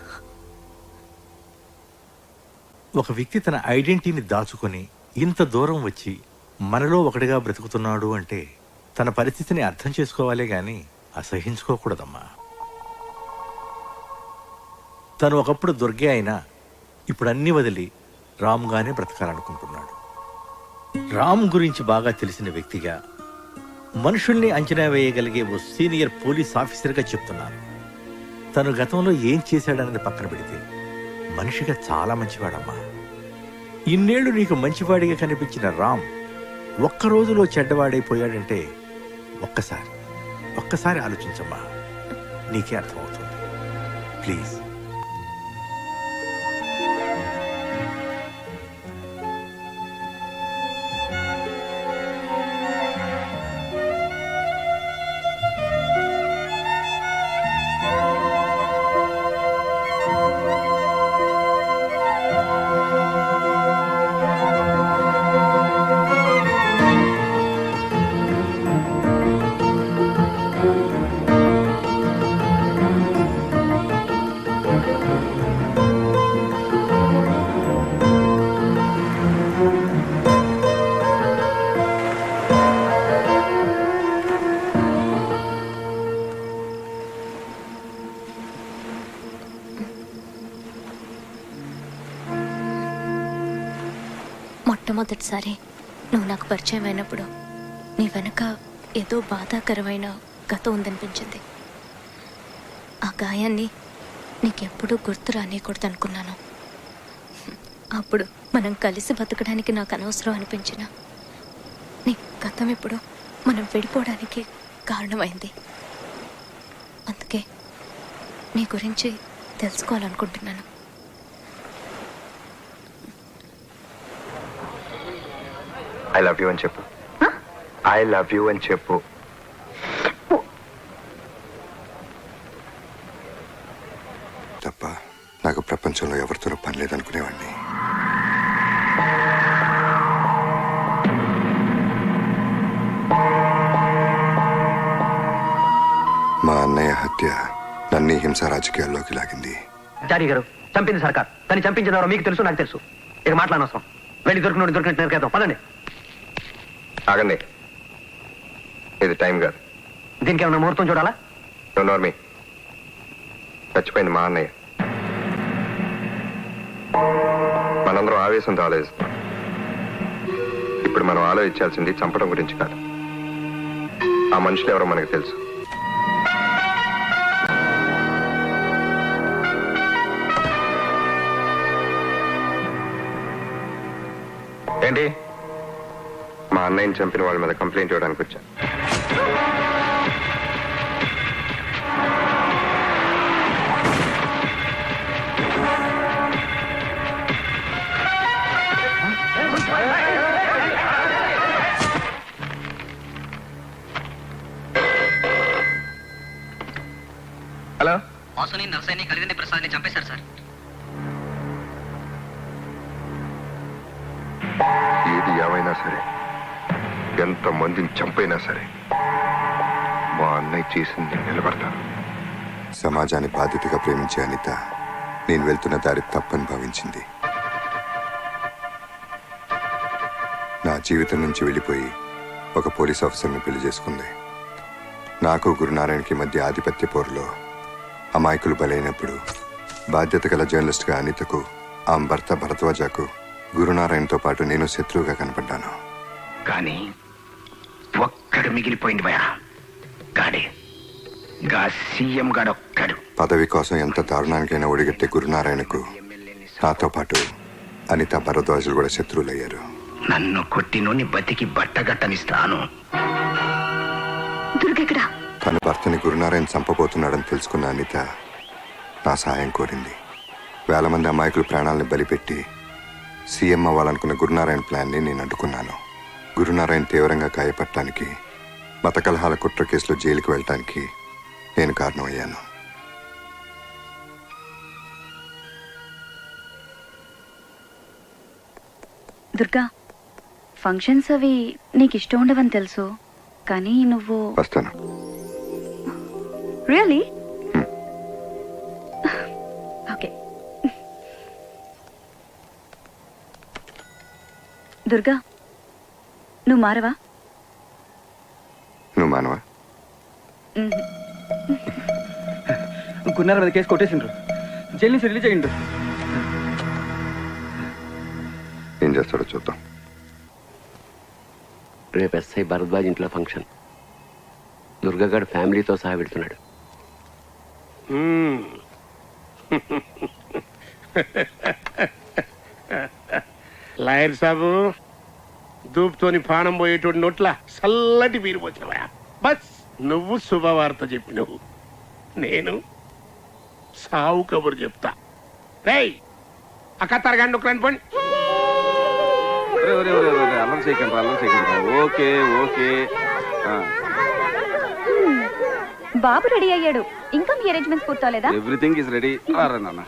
ఒక వ్యక్తి తన ఐడెంటిటీని దాచుకొని ఇంత దూరం వచ్చి మనలో ఒకటిగా బ్రతుకుతున్నాడు అంటే తన పరిస్థితిని అర్థం చేసుకోవాలే గాని అసహించుకోకూడదమ్మా. తను ఒకప్పుడు దుర్గే అయినా ఇప్పుడు అన్ని వదిలి రామ్గానే బ్రతకాలనుకుంటున్నాడు. రామ్ గురించి బాగా తెలిసిన వ్యక్తిగా, మనుషుల్ని అంచనా వేయగలిగే ఓ సీనియర్ పోలీస్ ఆఫీసర్గా చెప్తున్నాను. తను గతంలో ఏం చేశాడన్నది పక్కన పెడితే మనిషిగా చాలా మంచివాడమ్మా. ఇన్నేళ్లు నీకు మంచివాడిగా కనిపించిన రామ్ ఒక్క రోజులో చెడ్డవాడైపోయాడంటే ఒక్కసారి ఆలోచించమ్మా, నీకే అర్థమవుతుంది. ప్లీజ్. మొట్టమొదటిసారి నువ్వు నాకు పరిచయం అయినప్పుడు నీ వెనక ఏదో బాధాకరమైన గతం ఉందనిపించింది. ఆ గాయాన్ని నీకెప్పుడూ గుర్తు రానియకూడదు అనుకున్నాను. అప్పుడు మనం కలిసి బతకడానికి నాకు అనవసరం అనిపించిన నీ గతం ఇప్పుడు మనం విడిపోవడానికి కారణమైంది. అందుకే నీ గురించి తెలుసుకోవాలనుకుంటున్నాను. ఐ లవ్ యూ అని చెప్పు. ఐ లవ్ యూ అని చెప్పు. తప్ప నాకు ప్రపంచంలో ఎవరితోనూ పని లేదనుకునేవాడిని. మా అన్నయ్య హత్య నన్ను హింస రాజకీయాల్లోకి లాగింది. జారీ గారు, చంపింది సర్కార్. తను చంపించిన ఎవరో మీకు తెలుసు, నాకు తెలుసు. ఇక మాట్లాడనవసరం. వెళ్ళి దొరికినట్టు నరికేద్దాం. పదండి. ఆగండి, ఇది టైం కాదు. దీనికి ఏమన్నా ముహూర్తం చూడాలా? నోర్మి, చచ్చిపోయింది మా అన్నయ్య. మనందరం ఆవేశంతో ఆలోచిస్తాం. ఇప్పుడు మనం ఆలోచించాల్సింది చంపడం గురించి కాదు. ఆ మనుషులు ఎవరో మనకు తెలుసు. ఏంటి? మా అన్నయ్యని చంపిన వాళ్ళ మీద కంప్లైంట్ ఇవ్వడానికి వచ్చా. హలో, వాసుని, నర్సయ్యని, కలిదిని ప్రసాద్ని చంపేశారు సార్. ఏది ఏమైనా సరే, ఎంత మందిని చంపైనా సరే, మా అన్నయ్య చేసింది నిలబడతాను. సమాజాన్ని బాధ్యతగా ప్రేమించే అనిత నేను వెళ్తున్న దారి తప్పని భావించింది. నా జీవితం నుంచి వెళ్ళిపోయి ఒక పోలీస్ ఆఫీసర్ని పెళ్లి చేసుకుంది. నాకు గురునారాయణకి మధ్య ఆధిపత్య పోరులో అమాయకులు బలైనప్పుడు బాధ్యత గల జర్నలిస్ట్గా అనితకు, ఆమె భర్త భరద్వాజకు గురునారాయణతో పాటు నేను శత్రువుగా కనపడ్డాను. కానీ ఒక్కడు మిగిలిపోయింది భయ. గాడే గా సీఎం గాడొక్కడు. పదవి కోసం ఎంత దారుణానికైనా ఒడిగట్టే గురునారాయణకు నాతో పాటు అనిత, భరద్వాజులు కూడా శత్రువులయ్యారు. నన్ను కొట్టినోని బతికి బట్టగట్టనిస్తాను. తన భర్తని గురునారాయణ చంపబోతున్నాడని తెలుసుకున్న అనిత నా సహాయం కోరింది. వేల మంది అమాయకుల ప్రాణాలను బలిపెట్టి సీఎం అవ్వాలనుకున్న గురునారాయణ ప్లాన్ని నేను అడ్డుకున్నాను. గురునారాయణ తీవ్రంగా గాయపడటానికి, మత కలహాల కుట్ర కేసులో జైలుకి వెళ్ళటానికి నేను కారణమయ్యాను. దుర్గా, ఫంక్షన్స్ అవి నీకు ఇష్టం ఉండవని తెలుసు, కానీ నువ్వు వస్తాను. రియలీ? ఓకే. దుర్గా నువ్వు మారవా? నువ్వు మానవా? గున్నార మీద కేసు కొట్టేసిండ్రు, జైలు నుంచి రిలీజ్ అయ్యిండ్రు. ఏం చేస్తాడో చూద్దాం. రేపు ఎస్ఐ భరద్వాజ్ ఇంట్లో ఫంక్షన్. దుర్గాగాడు ఫ్యామిలీతో సహా పెడుతున్నాడు. లాయర్ సాబు, దూపుతోని పానం పోయేటోడి నోట్ల చల్లటి బీరు పోసినవా? బస్ నువ్వు శుభవార్త చెప్పినవు, నేను సావు కబురు చెప్తా. రేయ్ అక్క తరగండి ఒక రండి. అల్లం చేయకండి. Okay okay. బాబు రెడీ అయ్యాడు, ఇంకా మీ అరేంజ్మెంట్స్ పూర్తవలేదా? Everything is ready. నాన్న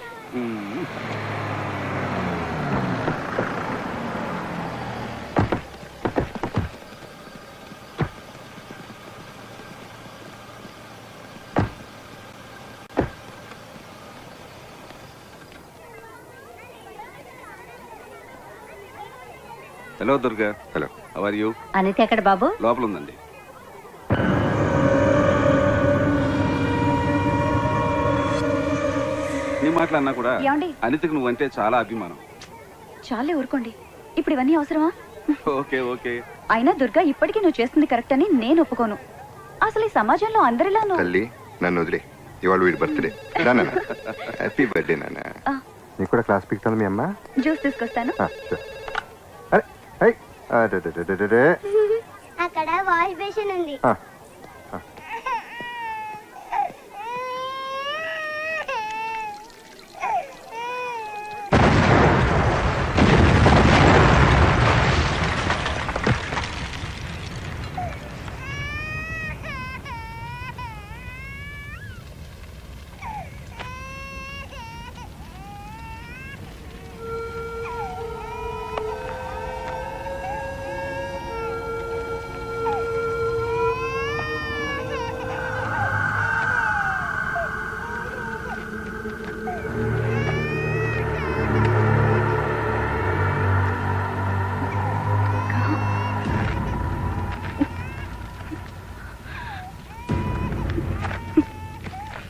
hello Durga. Hello, how are you? Anitha ఎక్కడ బాబు? లోపల ఉందండి. నీ మాటలన్నా కూడా ఏమండి? అనితకు నువ్వంటే చాలా అభిమానం. చాలే ఊరుకోండి, ఇప్పుడు ఇవన్నీ అవసరమా? Okay okay. అయినా దుర్గా ఇప్పటికీ నువ్వు చేస్తుంది కరెక్ట్ అని నేను ఒప్పుకోను. అసలు ఈ సమాజంలో అందరిలా తల్లి నన్ను వదిలే, ఇవాళ వీడి బర్త్డే. హ్యాపీ బర్త్డే నాన్న. నీకు కూడా క్లాస్ పీకుతాను మీ అమ్మ. జ్యూస్ తీసుకొస్తాను. అక్కడ వాష్ బేసిన్ ఉంది.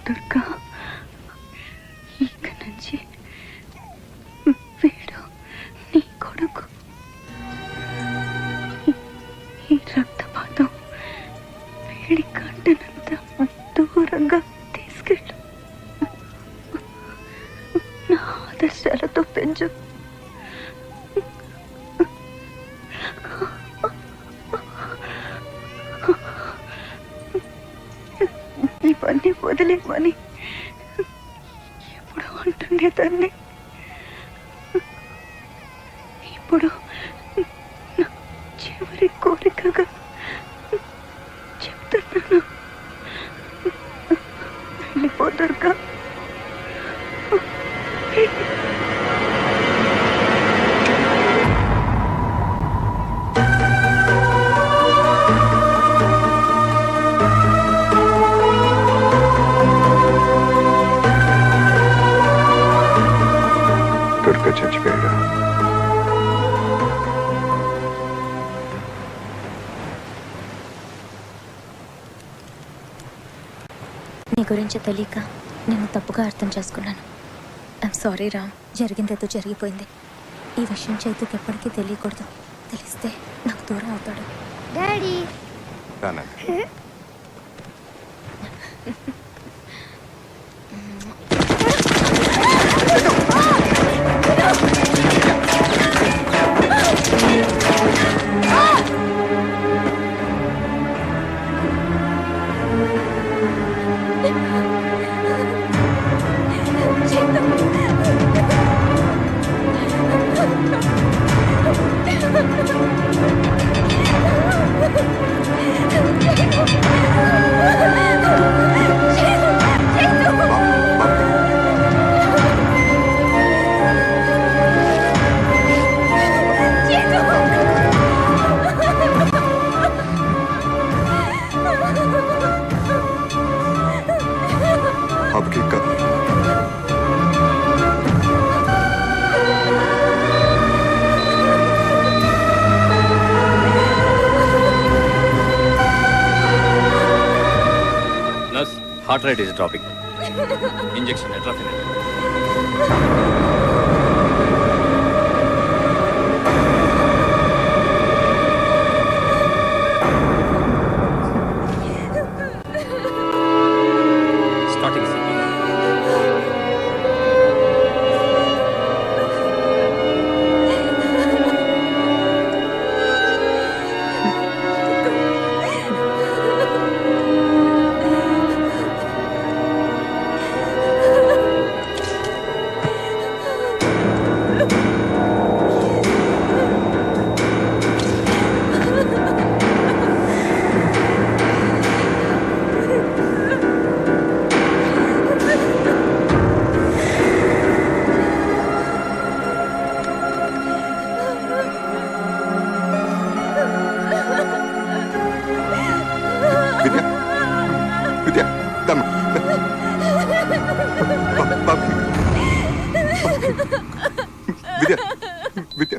దుర్గా, ఇక నుంచి వీడు నీ కొడుకు. ఈ రక్తపాతం వేడి కంటనంత దూరంగా తీసుకెళ్ళు. నా ఆదర్శాలతో పెంచు. ఇవన్నీ వదిలేమని ఎప్పుడు అంటుండేదాన్ని. ఇప్పుడు నా చివరి కోరికగా చెప్తున్నాను, వెళ్ళిపో దుర్గా. దుర్గా చచ్చిపోయాడు. నీ గురించి తెలియక నేను తప్పుగా అర్థం చేసుకున్నాను. ఐఎమ్ సారీ రామ్, జరిగిందేదో జరిగిపోయింది. ఈ విషయం చైతుకి ఎప్పటికీ తెలియకూడదు. తెలిస్తే నాకు దూరం అవుతాడు. Daddy Chaitu! Heart rate is dropping. Injection ఎట్రాఫినల్. Starting signal. Vidya Vidya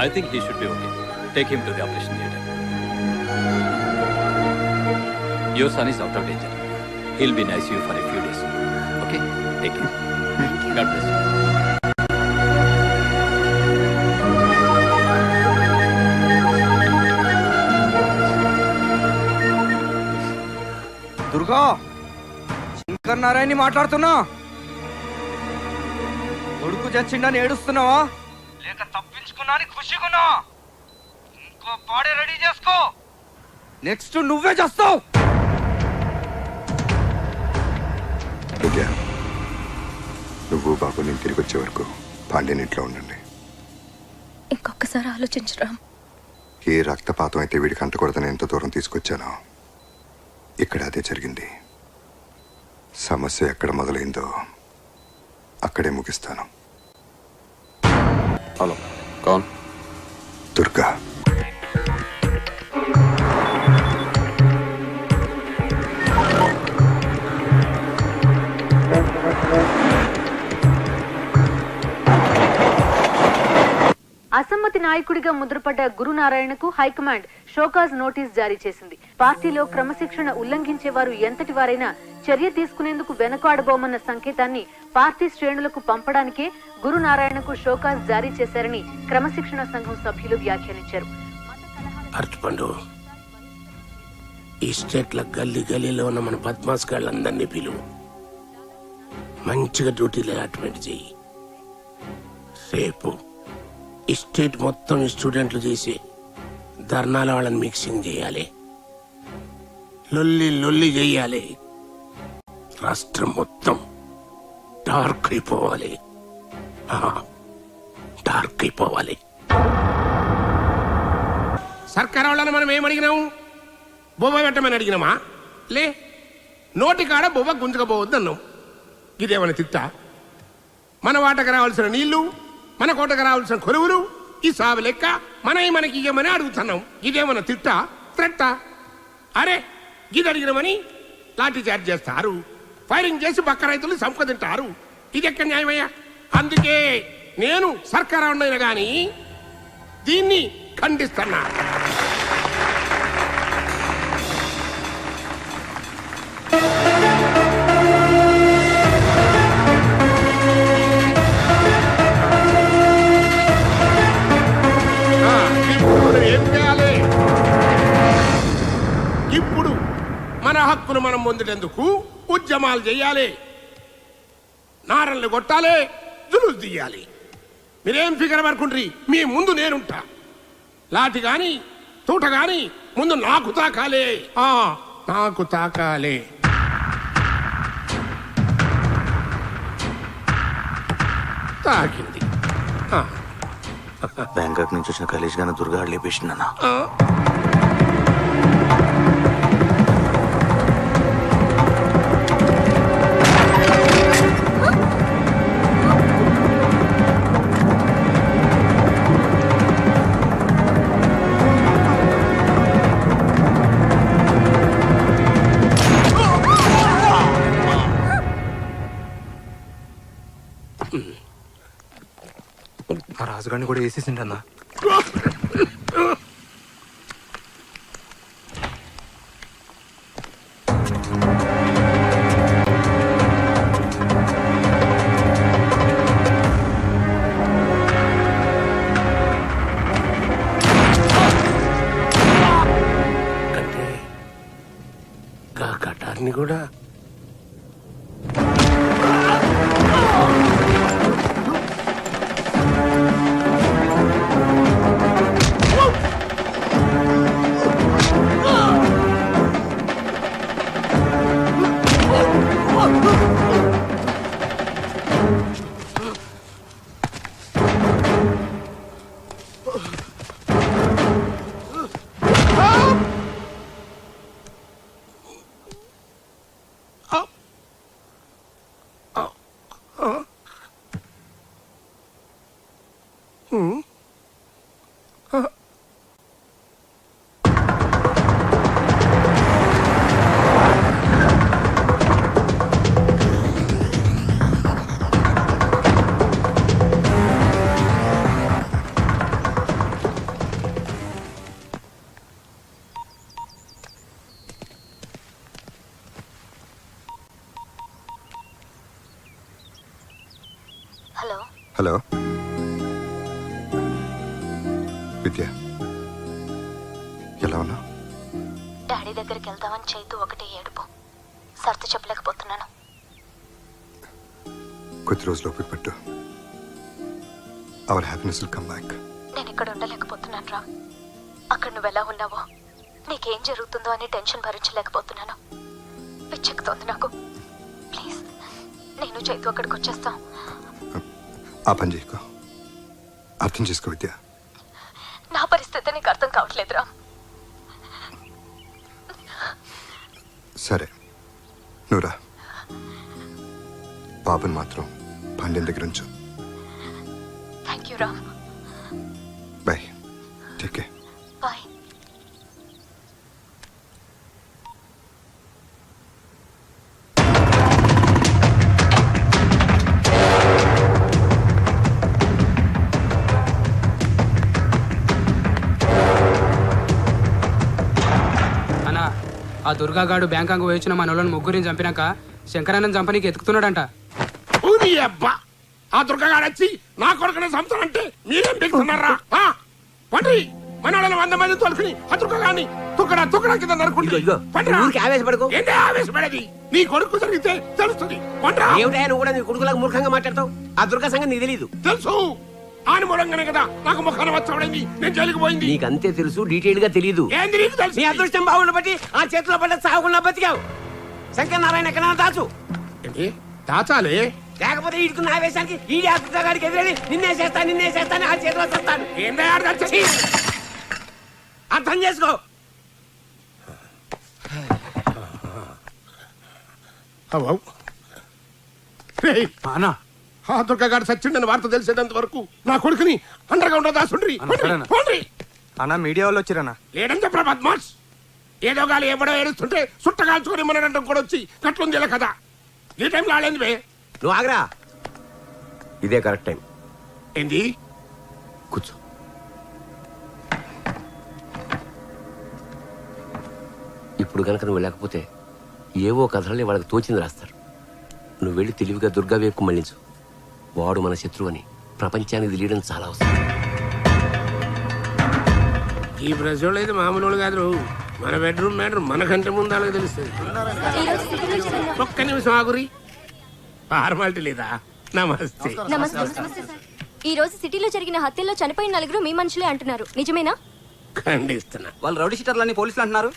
I think he should be okay. Take him to the operation theater. Your son is out of danger. He'll be in ICU for a few days. Okay? Take care. God bless you. Durga, Shankar నారాయణని మాట్లాడుతున్నా. కొడుకు చచ్చిండని ఏడుస్తున్నావా లేక తప్పించుకున్నా అని ఖుషిగున్నా? ఇంకో పాడే ready చేసుకో, next నువ్వే చేస్తావు. విద్య, నువ్వు బాబు నేను తిరిగి వచ్చే వరకు పాండ్యన్ ఇంట్లో ఉండండి. ఇంకొకసారి ఆలోచించరా. ఏ రక్తపాతం అయితే వీడికి అంటకూడదని ఎంత దూరం తీసుకొచ్చానో ఇక్కడ అదే జరిగింది. సమస్య ఎక్కడ మొదలైందో అక్కడే ముగిస్తాను. హలో, కౌన్? దుర్గా. అసమ్మతి నాయకుడిగా ముద్రపడ్డ గురునారాయణకు హైకమాండ్ షోకాజ్ నోటీస్ జారీ చేసింది. పార్టీలో క్రమశిక్షణ ఉల్లంఘించేవారు ఎంతటి వారైనా చర్య తీసుకునేందుకు వెనకాడబోమన్న సంకేతాన్ని పార్టీ శ్రేణులకు పంపడానికే గురునారాయణకు షోకాజ్ జారీ చేశారని క్రమశిక్షణ సంఘం సభ్యులు వ్యాఖ్యానించారు. అర్చుపండు, ఈ స్టేట్ల గల్లీ గల్లీలో ఉన్న మన బద్మాస్ గాళ్ళందరినీ పిలువు. మంచిగా డ్యూటీలో అటెండ్ చెయ్యి. రేపు ఈ స్టేట్ మొత్తం ఈ స్టూడెంట్లు చేసి ధర్నాల వాళ్ళని మిక్సింగ్ చేయాలి, లొల్లి లొల్లి చేయాలి. రాష్ట్రం మొత్తం డార్క్ అయిపోవాలి, డార్క్ అయిపోవాలి. సర్కార్ వాళ్ళని మనం ఏమడిగినాము? బొబ్బ పెట్టమని అడిగినామా? లే, నోటి కాడ బొబ్బ గుంజకపోవద్దు అన్నాం. ఇదేమన్నా తిట్టా? మన వాటకు రావాల్సిన నీళ్లు, మన కోటకు రావాల్సిన కొలువులు, ఈ సాగు లెక్క మనకి ఇయ్యమని అడుగుతున్నాం. ఇదేమన్నా తిట్టా? త్రెట్టా? అరే, ఇది అడిగినామని లాఠీ చార్జ్ చేస్తారు, ఫైరింగ్ చేసి పక్క రైతులు సంపద తింటారు. ఇది ఎక్కడ న్యాయమయ్యా? అందుకే నేను సర్కారు ఉండైనా గాని దీన్ని ఖండిస్తున్నా. ఇప్పుడు మన హక్కును మనం పొందేందుకు ఉద్యమాలు చేయాలి, నారల్ని కొట్టాలి, జులుసు తీయాలి. మీరేం ఫిగర్ పడుకుంటారు? మీ ముందు నేనుంటా. లాఠీ గాని తూట గాని ముందు నాకు తాకాలే, నాకు తాకాలే. తాకింది. బ్యాంకాక్ నుంచి వచ్చిన కలేజ్ గానే దుర్గా లేపేసిందన్నా. దుర్గాన్ని కూడా వేసేసిండన్నా. కటార్ని కూడా హలో విద్య, ఎలా ఉన్నా? డాడీ దగ్గరికి వెళ్దామని చైతు ఒకటే ఏడుపు. సర్ది చెప్పలేకపోతున్నాను. కొద్ది రోజులు ఓపిక పట్టు. Our happiness will come back. నేను ఇక్కడ ఉండలేకపోతున్నాను రా. అక్కడ నువ్వు ఎలా ఉన్నావో, నీకేం జరుగుతుందో అని టెన్షన్ భరించలేకపోతున్నాను. పిచ్చెక్కుతోంది నాకు. ప్లీజ్, నేను చైతు అక్కడికి వచ్చేస్తాం. ఆ పని చేయకు. అర్థం చేసుకో విద్య. నా పరిస్థితి నీకు అర్థం కావట్లేదురా. సరే, నువ్వురా. బాబుని మాత్రం పాండ్యం దగ్గర ఉంచు. థ్యాంక్ యూ రా. బాయ్. Take care. బాయ్. ఆ దుర్గాగాడు బ్యాంకాంగ్ వచ్చిన మన వాళ్ళని ముగ్గురిని చంపినాక శంకరానంద్ చంపనీకి ఎత్తుకుతున్నాడంట. ఆ దుర్గాగాడు వచ్చి నా కొడుకునే చంపుతానంటే మీరేం పెడుతున్నారా? పండి మన వాళ్ళని 100 మంది తోలుకుని ఆ దుర్గాగాడిని తుక్కడా కింద నరుకుంటే ఆవేశపడకు. ఏంటి ఆవేశపడేది? నీ కొడుకు జరిగితే తెలుస్తుంది. ఏమిటా నువ్వు కూడా నీ కొడుకులకు మూర్ఖంగా మాట్లాడతావు? ఆ దుర్గా సంగతి నీకు తెలీదు. తెలుసు. ఆని మూలంగానే కదా నాకు ముఖాన వచ్చాడైంది, నేను జైలుకి పోయింది. నీకు అంతే తెలుసు, డీటెయిల్ గా తెలియదు. ఏంది నీకు తెలుసు? నీ అదృష్టం బాగుండ బట్టి ఆ చేతిలో పడ్డ సాగుకుండా బతికావు. శంకర్ నారాయణ ఎక్కడ దాచు. ఏంటి దాచాలి? లేకపోతే ఈడుకున్న ఆవేశానికి ఈడి ఆ దుర్గాగాడికి ఎదురని నిన్నే చేస్తాను ఆ చేతిలో చేస్తాను. అర్థం చేసుకో. ఆ దుర్గాగాడు సచ్చిండని వార్త తెలిసేంత వరకు నా కొడుకుని అండర్ గ్రౌండ్ దాసుండ్రి. అన్న మీడియా వాళ్ళు వచ్చిరన్నా. లేడని చెప్పరా బద్మాష్. ఏదో గాలి ఎవడో ఏడుస్తుంటే సుట్టగాల్చుకొని మనడం కూడా వచ్చి కట్లుంది ఇలా కదా. ఈ టైంలో ఆడేంది బే? నువ్వు ఆగరా. ఇదే కరెక్ట్ టైం. ఏంది? కూర్చో. ఇప్పుడు కనుక నువ్వు లేకపోతే ఏవో కథలే వాళ్ళకి తోచింది రాస్తారు. నువ్వు వెళ్ళి తెలివిగా దుర్గా వైపు మళ్ళించు. వాడు మన శత్రువు అని ప్రపంచానికి తెలియడం చాలా అవసరం. ఈ ప్రజలు అయితే మామూలు కాదు. మన బెడ్రూమ్ మనకంటే ముందు అలాగే తెలుస్తుంది. ఒక్క నిమిషం ఆగురి. ఫార్మాలిటీ లేదా? నమస్తే. ఈ రోజు సిటీలో జరిగిన హత్యల్లో చనిపోయిన 4 మీ మనుషులే అంటున్నారు, నిజమేనా? ఖండిస్తున్నా. వాళ్ళు రౌడీ షీటర్లని పోలీసులు అంటున్నారు.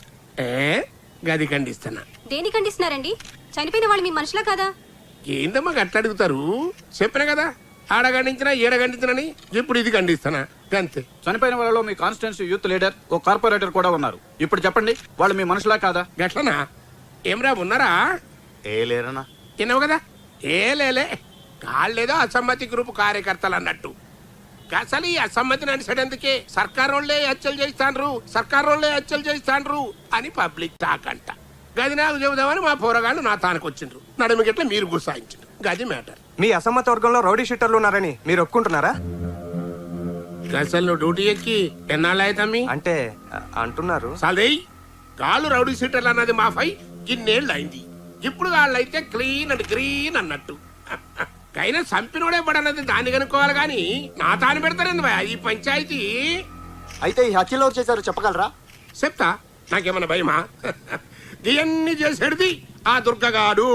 గది ఖండిస్తున్నా. దేని ఖండిస్తున్నారండి? చనిపోయిన వాళ్ళు మీ మనుషులా కాదా? ఏందమ్మా గట్లా అడుగుతారు? చెప్పిన కదా, ఆడగండించినా ఏడగండించినని. ఇప్పుడు ఇది ఖండిస్తానా అంతే. చనిపోయిన వాళ్ళలో మీ కాన్స్టిట్యూన్సీ యూత్ లీడర్, ఓ కార్పొరేటర్ కూడా ఉన్నారు. ఇప్పుడు చెప్పండి, వాళ్ళు మీ మనుషులా కాదా? గట్లనా? ఏమ్రా ఉన్నారా? ఏ లేరన్నా. తిన్నావు కదా. ఏ లేలే, కాళ్ళేదో అసమ్మతి గ్రూప్ కార్యకర్తలు అన్నట్టు. అసలు ఈ అసమ్మతిని అనిసడేందుకే సర్కారోళ్లే హత్యలు చేస్తాండ్రు అని పబ్లిక్ టాక్ అంట. గది నాకు చెబుదామని మా పోరగాళ్ళు నా తానికి వచ్చిండ్రు. నడుమికెట్లా మీరు గుసాయించారు. గది మ్యాటర్. మీ అసమ్మత వర్గంలో రౌడీ షీటర్లు ఉన్నారని మీరు ఒప్పుకుంటున్నారా? అసలు నువ్వు డ్యూటీ ఎక్కి ఎన్నాళ్ళు అవుతామి అంటే అంటున్నారు సాలే కాళ్ళు రౌడీ సీటర్లు అన్నది మాఫై ఇన్నేళ్ళు అయింది. ఇప్పుడు వాళ్ళైతే క్లీన్ అండ్ గ్రీన్ అన్నట్టు. కైనా చంపినోడే పడన్నది దాన్ని కనుక్కోవాలి కానీ నా తాను పెడతారండి భయ ఈ పంచాయతీ. అయితే ఈ హత్యలు ఎవరు చేశారు చెప్పగలరా? చెప్తా, నాకేమన్నా భయమా? ఇవన్నీ చేసేది ఆ దుర్గగాడు.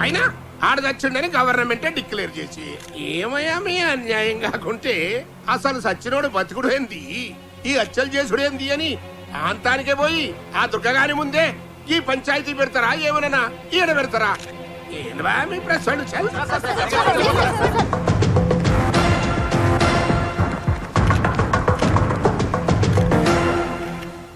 అయినా ఆడ చచ్చిండని గవర్నమెంటే డిక్లేర్ చేసి ఏమయ్యా మీ అన్యాయం కాకుంటే అసలు సచ్చినోడు బతుకుడు ఏంది, ఈ హత్యలు చేసుడు ఏంది అని ఆంతానికే పోయి ఆ దుర్గగాని ముందే ఈ పంచాయతీ పెడతారా ఏమన్నా ఈడ పెడతారా? ఏంటా మీ ప్రశ్నలు?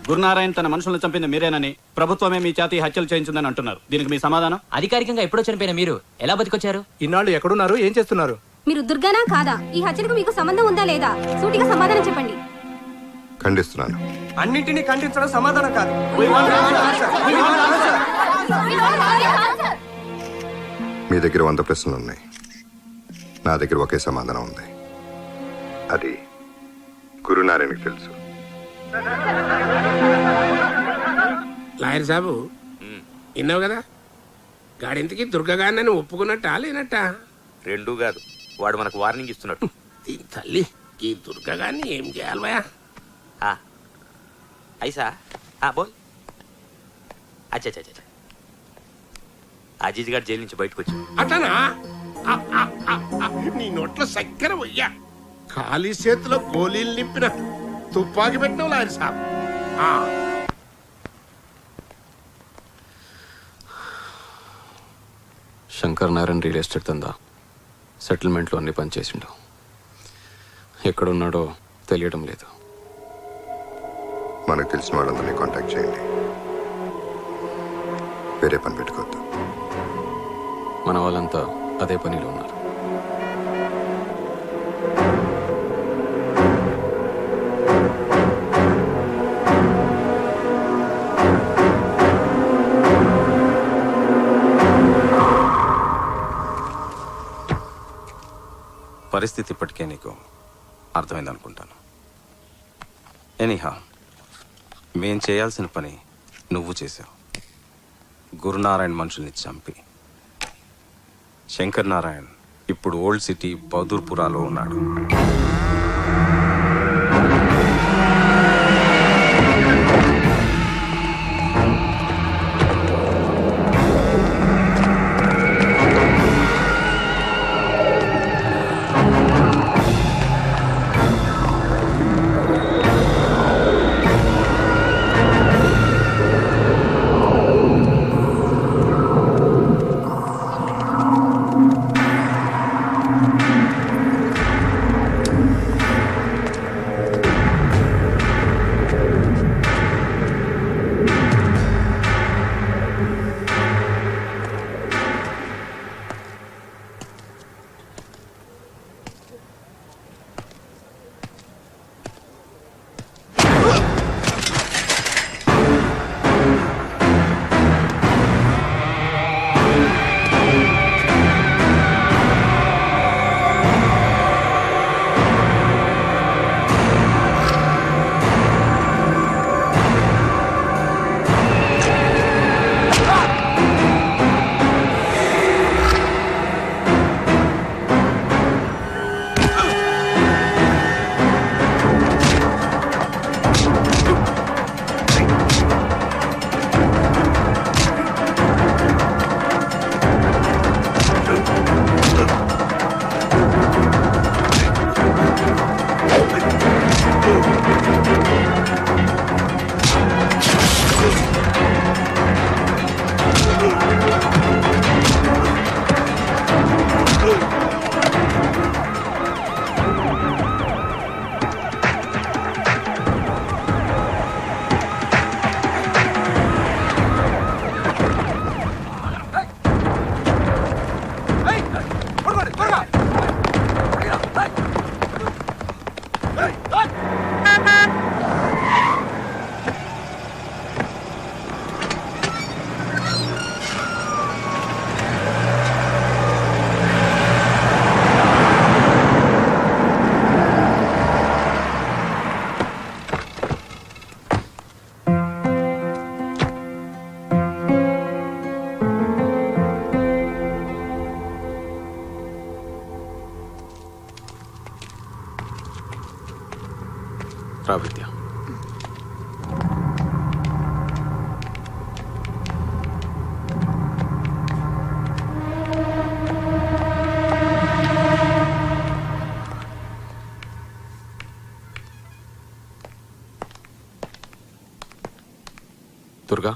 గురునారాయణ తన మనుషులను చంపింది మీరేనని, ప్రభుత్వమే మీ చేతి హత్యలు చేయించిందని అంటున్నారు. దీనికి మీ సమాధానం? అధికారికంగా ఎప్పుడో చనిపోయిన మీరు ఎలా బతికొచ్చారు? ఇన్నాళ్ళు ఎక్కడున్నారు, ఏం చేస్తున్నారు? మీరు దుర్గానా కాదా? ఈ హత్యకు మీకు సంబంధం ఉందా లేదా? సూటిగా సమాధానం చెప్పండి. ఖండిస్తున్నాను. అన్నింటినీ ఖండించడం సమాధానం కాదు. మీ దగ్గర 100 ప్రశ్నలు ఉన్నాయి, నా దగ్గర ఒకే సమాధానం ఉంది. అది గురునారాయణకి తెలుసు. లాయర్ సాబు విన్నావు కదా, గాడింతకి దుర్గగాన్ని ఒప్పుకున్నట్టా లేనట్టా? రెండూ కాదు, వాడు మనకు వార్నింగ్ ఇస్తున్నట్టు. దీని తల్లి ఈ దుర్గగాన్ని ఏం చేయాలి భయా? ఐసా బోల్. అచ్చా అజీజ్ గారు జైలు నుంచి బయటకు వచ్చి అతనా నీ నోట్లో చక్కెర వయ్యా, ఖాళీ చేతిలో గోళీలు నింపిన తుపాకి పెట్టినావు లాయర్ సాబ్. శంకర్ నారాయణ రియల్ ఎస్టేట్ దందా సెటిల్మెంట్లో అన్ని పనిచేసిండు. ఎక్కడున్నాడో తెలియడం లేదు. మనకు తెలిసిన వాళ్ళందరినీ కాంటాక్ట్ చేయండి, వేరే పని పెట్టుకోవద్దు. మన వాళ్ళంతా అదే పనిలో ఉన్నారు. పరిస్థితి ఇప్పటికే నీకు అర్థమైంది అనుకుంటాను. ఎనీహా, మేం చేయాల్సిన పని నువ్వు చేసావు. గురునారాయణ మనుషుల్ని చంపి శంకర్ నారాయణ్ ఇప్పుడు ఓల్డ్ సిటీ బౌదూర్పురాలో ఉన్నాడు. రా విద్య. దుర్గా,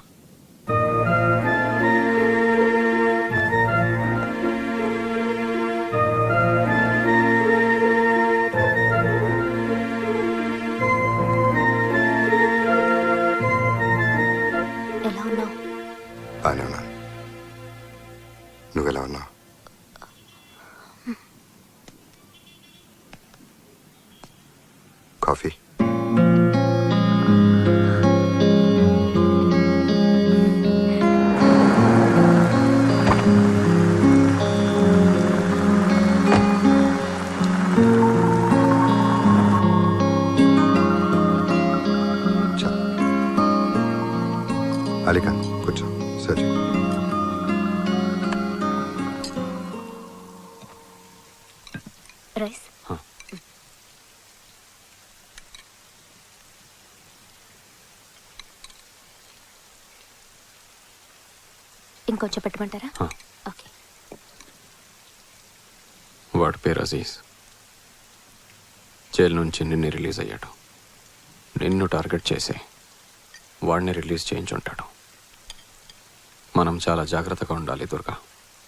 ఎలా ఉన్నావు? బాగానే ఉన్నాను. నువ్వెలా ఉన్నావు? కాఫీ? అలీఖాన్ కూర్చో. సరే, రైస్. ఇంకొంచెం పెట్టమంటారా? ఓకే. వాడి పేరు అజీజ్. జైలు నుంచి నిన్ను రిలీజ్ అయ్యాడు. నిన్ను టార్గెట్ చేసి వాడిని రిలీజ్ చేయించుంటాడు. మనం చాలా జాగ్రత్తగా ఉండాలి దుర్గా.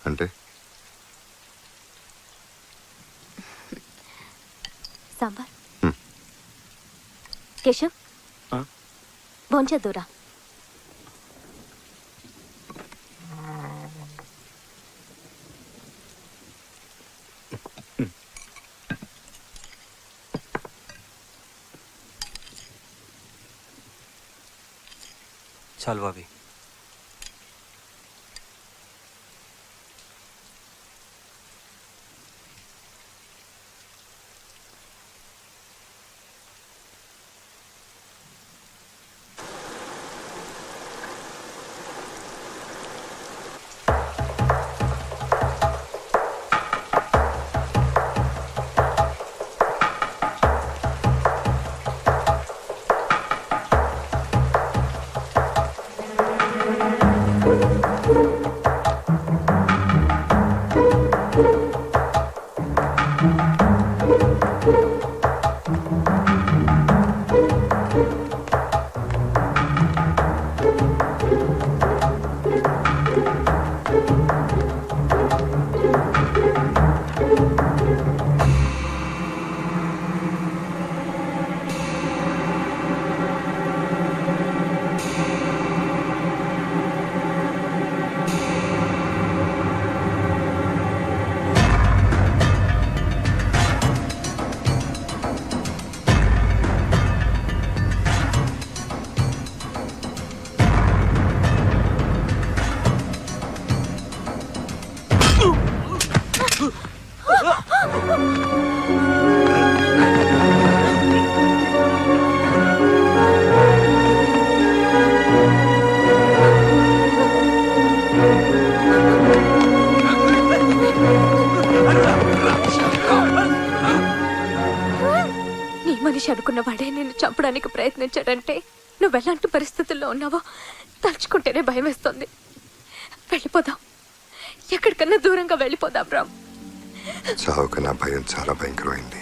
అంటే సాంబార్. కేశవ్, భోంచేద్దురా. చాలు బాబీ. నీ మనిషి అనుకున్న వాడే నిన్ను చంపడానికి ప్రయత్నించాడంటే నువ్వెలాంటి పరిస్థితుల్లో ఉన్నావో తలుచుకుంటేనే భయం వేస్తుంది. వెళ్ళిపోదాం, ఎక్కడికన్నా దూరంగా వెళ్ళిపోదాం రామ్. చావుకు నా భయం చాలా భయంకరమైంది.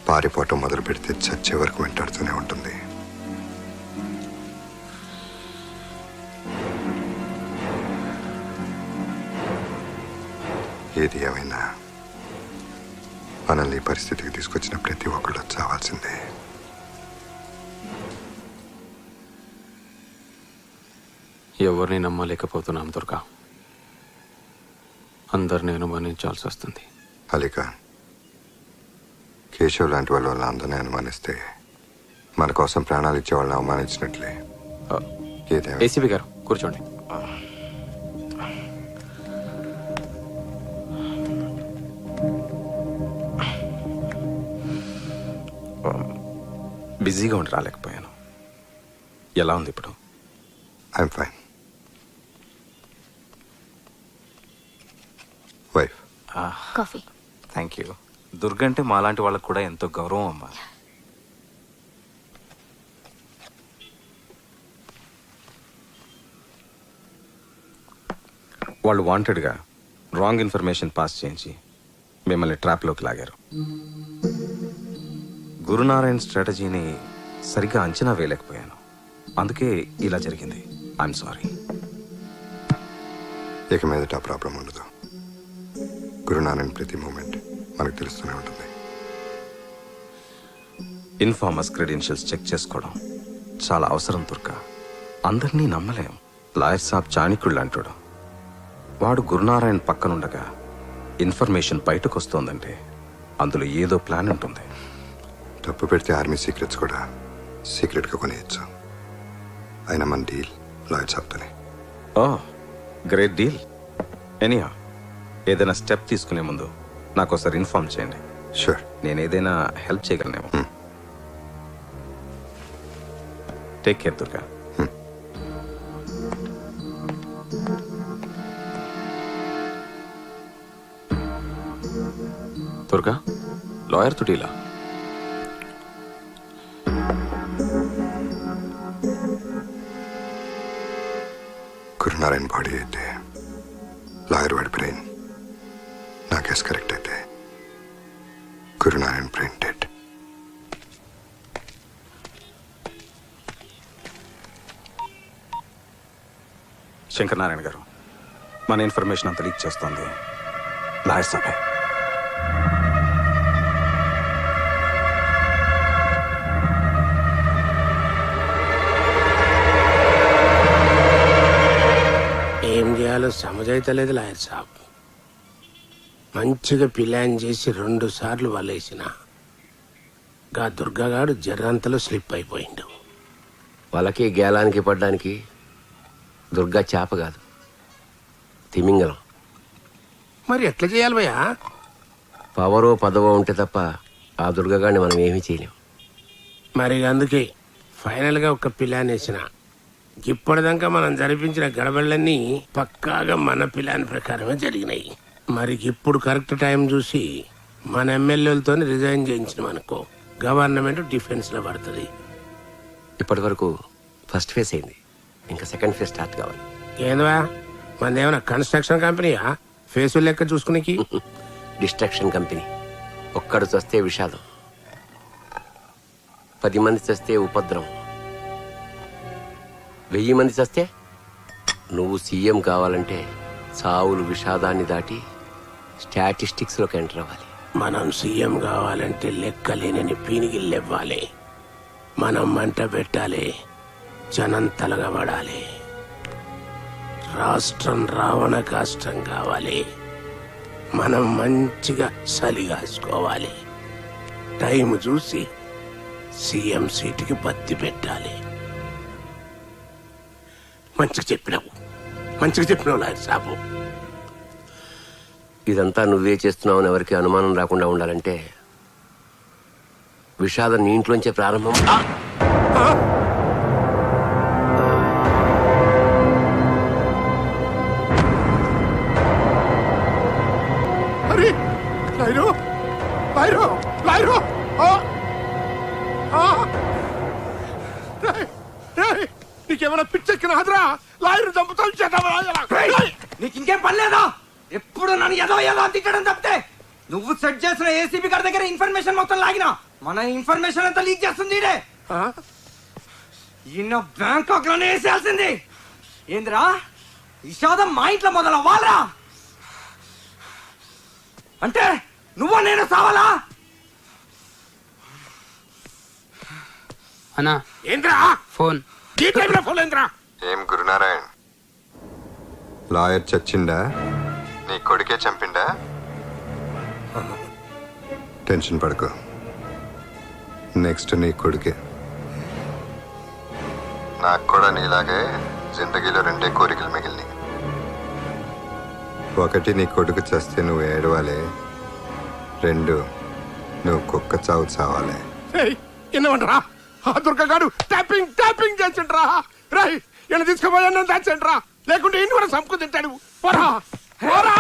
పారిపోవటం మొదలు పెడితే చచ్చే వరకు వెంటాడుతూనే ఉంటుంది. ఏది ఏమైనా మనల్ని ఈ పరిస్థితికి తీసుకొచ్చిన ప్రతి ఒక్కళ్ళు చావాల్సిందే. ఎవరిని నమ్మలేకపోతున్నాం దుర్గా. అందరిని అనుమానించాల్సి వస్తుంది. అలీఖాన్, కేశవ్ లాంటి వాళ్ళ వల్ల అందరినీ అనుమానిస్తే మన కోసం ప్రాణాలు ఇచ్చే వాళ్ళని అవమానించినట్లే. ఏసీబీ గారు కూర్చోండి. బిజీగా ఉండి రాలేకపోయాను. ఎలా ఉంది ఇప్పుడు? I'm fine. Wife, coffee. Thank you. Durga అంటే మాలాంటి వాళ్ళకు కూడా ఎంతో గౌరవం అమ్మా. వాళ్ళు వాంటెడ్గా రాంగ్ ఇన్ఫర్మేషన్ పాస్ చేయించి మిమ్మల్ని ట్రాప్లోకి లాగారు. గురునారాయణ్ స్ట్రాటజీని సరిగ్గా అంచనా వేయలేకపోయాను. అందుకే ఇలా జరిగింది. I'm sorry. ఇక మీదట ఆ ప్రాబ్లం ఉండదు. గురునారాయణ్ ప్రతి మూమెంట్ మనకు తెలుస్తూనే ఉంటుంది. ఇన్ఫార్మర్స్ క్రెడెన్షియల్స్ చెక్ చేసుకోవడం చాలా అవసరం దుర్గా. అందరినీ నమ్మలేం. లాయర్ సాబ్ చాణిక్యుడు అంటాడు. వాడు గురునారాయణ్ పక్కనుండగా ఇన్ఫర్మేషన్ బయటకు వస్తోందంటే అందులో ఏదో ప్లాన్ ఉంటుంది. తప్పు పెడితే ఆర్మీ సీక్రెట్స్ కూడా సీక్రెట్గా కొనేయచ్చు. అయినా మన డీల్ లాయర్ సాబ్తోనే. ఓ గ్రేట్ డీల్. ఎనీహా, ఏదైనా స్టెప్ తీసుకునే ముందు నాకు ఒకసారి ఇన్ఫార్మ్ చేయండి. షూర్. నేను ఏదైనా హెల్ప్ చేయగలనేమో. Take care Durga. దుర్గా, లాయర్తో డీలా? గురునారాయణ బాడీ అయితే లాయర్ వాడి బ్రెయిన్, నా కేసు కరెక్ట్ అయితే గురునారాయణ బ్రెయిన్ డెడ్. శంకర్ నారాయణ గారు, మన ఇన్ఫర్మేషన్ అంతా లీక్ చేస్తోంది లాయర్ సాబే. ఏం చేయాలో సమజైతలేదు లాయర్ సాబ్. మంచిగా ప్లాన్ చేసి 2 సార్లు వలేసిన గా దుర్గాగాడు జర్రంతలో స్లిప్ అయిపోయిండు. వాళ్ళకి గేలానికి పడ్డానికి దుర్గా చేప కాదు, తిమింగలం. మరి ఎట్లా చేయాలి భయ్యా? పవరో పదవో ఉంటే తప్ప ఆ దుర్గగాడిని మనం ఏమీ చేయలేం. మరి అందుకే ఫైనల్గా ఒక ప్లాన్ వేసిన. ఇప్పటిదాకా మనం జరిపించిన గడబళ్ళన్నీ పక్కాగా మన ప్లాన్ ప్రకారమే జరిగినాయి. మరి ఇప్పుడు కరెక్ట్ టైం చూసి మన ఎమ్మెల్యేలతో రిజైన్ చేయించినాం అనుకో, గవర్నమెంట్ డిఫెన్స్ లో పడుతుంది. ఇప్పటి వరకు ఫస్ట్ ఫేజ్ అయింది, ఇంకా సెకండ్ ఫేజ్ స్టార్ట్ కావాలి. ఏందవా మనదేమన్నా కన్స్ట్రక్షన్ కంపెనీయా ఫేసులు లెక్క చూసుకునేకి? Destruction company. ఒక్కడు చస్తే విషాదం, 10 మంది చస్తే ఉపద్రవం, 1000 మంది చస్తే నువ్వు సీఎం కావాలంటే చావులు విషాదాన్ని దాటి స్టాటిస్టిక్స్లోకి ఎంటర్ అవ్వాలి. మనం సీఎం కావాలంటే లెక్కలేనని పీనిగిల్లెవ్వాలి. మనం మంట పెట్టాలి, జనం తలగబడాలి. రాష్ట్రం రావణ కాష్టం కావాలి. మనం మంచిగా సలిగాసుకోవాలి. టైం చూసి సీఎం సీటుకి బత్తి పెట్టాలి. మంచిగా చెప్పినావు లాయర్ సాబు. ఇదంతా నువ్వే చేస్తున్నావని ఎవరికి అనుమానం రాకుండా ఉండాలంటే విషాదం నీ ఇంట్లోంచే ప్రారంభం. అరే లాయరు, లాయరు, లాయరు! నీకేమైనా పిచ్చెక్కిన హదరా? లాయరు చంపుతాం చేద్దాం. నీకు ఇంకేం పని లేదా? ఎప్పుడు నన్ను ఏదో తిట్టడం తప్పితే నువ్వు సెట్ చేసిన ఏసీబీ గారి దగ్గర ఇన్ఫర్మేషన్ మొత్తం లాగినా మన ఇన్ఫర్మేషన్ అంతా లీక్ చేస్తుంది. ఈయన బ్యాంకాక్ లోనే వేసేయాల్సింది. ఏందిరా విషాదం మా ఇంట్లో మొదలవ్వాలరా? అంటే నువ్వు నేను సావాలా? అన్నా ఏంద్రా ఫోన్? ఈ టైంలో ఫోన్ ఏంద్రా? ఏం గురునారాయణ్, లాయర్ చచ్చిండా? నీ కొడుకే చంపిండా? టెన్షన్ పడుకో, నెక్స్ట్ నీ కొడుకే. నాకు కూడా నీలాగే జిందగీలో 2 కోరికలు మిగిలినాయి. ఒకటి నీ కొడుకు చస్తే నువ్వు ఏడవాలి, 2 నువ్వు కుక్క చావు చావాలి. ఎన్నమంటారా? ఆ దుర్గగాడు ట్యాపింగ్ చేసిండ్రా. రై ఈయన తీసుకుపోయా దాచండ్రా, లేకుంటే ఇన్ని కూడా సంపుకు తింటాడు. పోరా పోరా!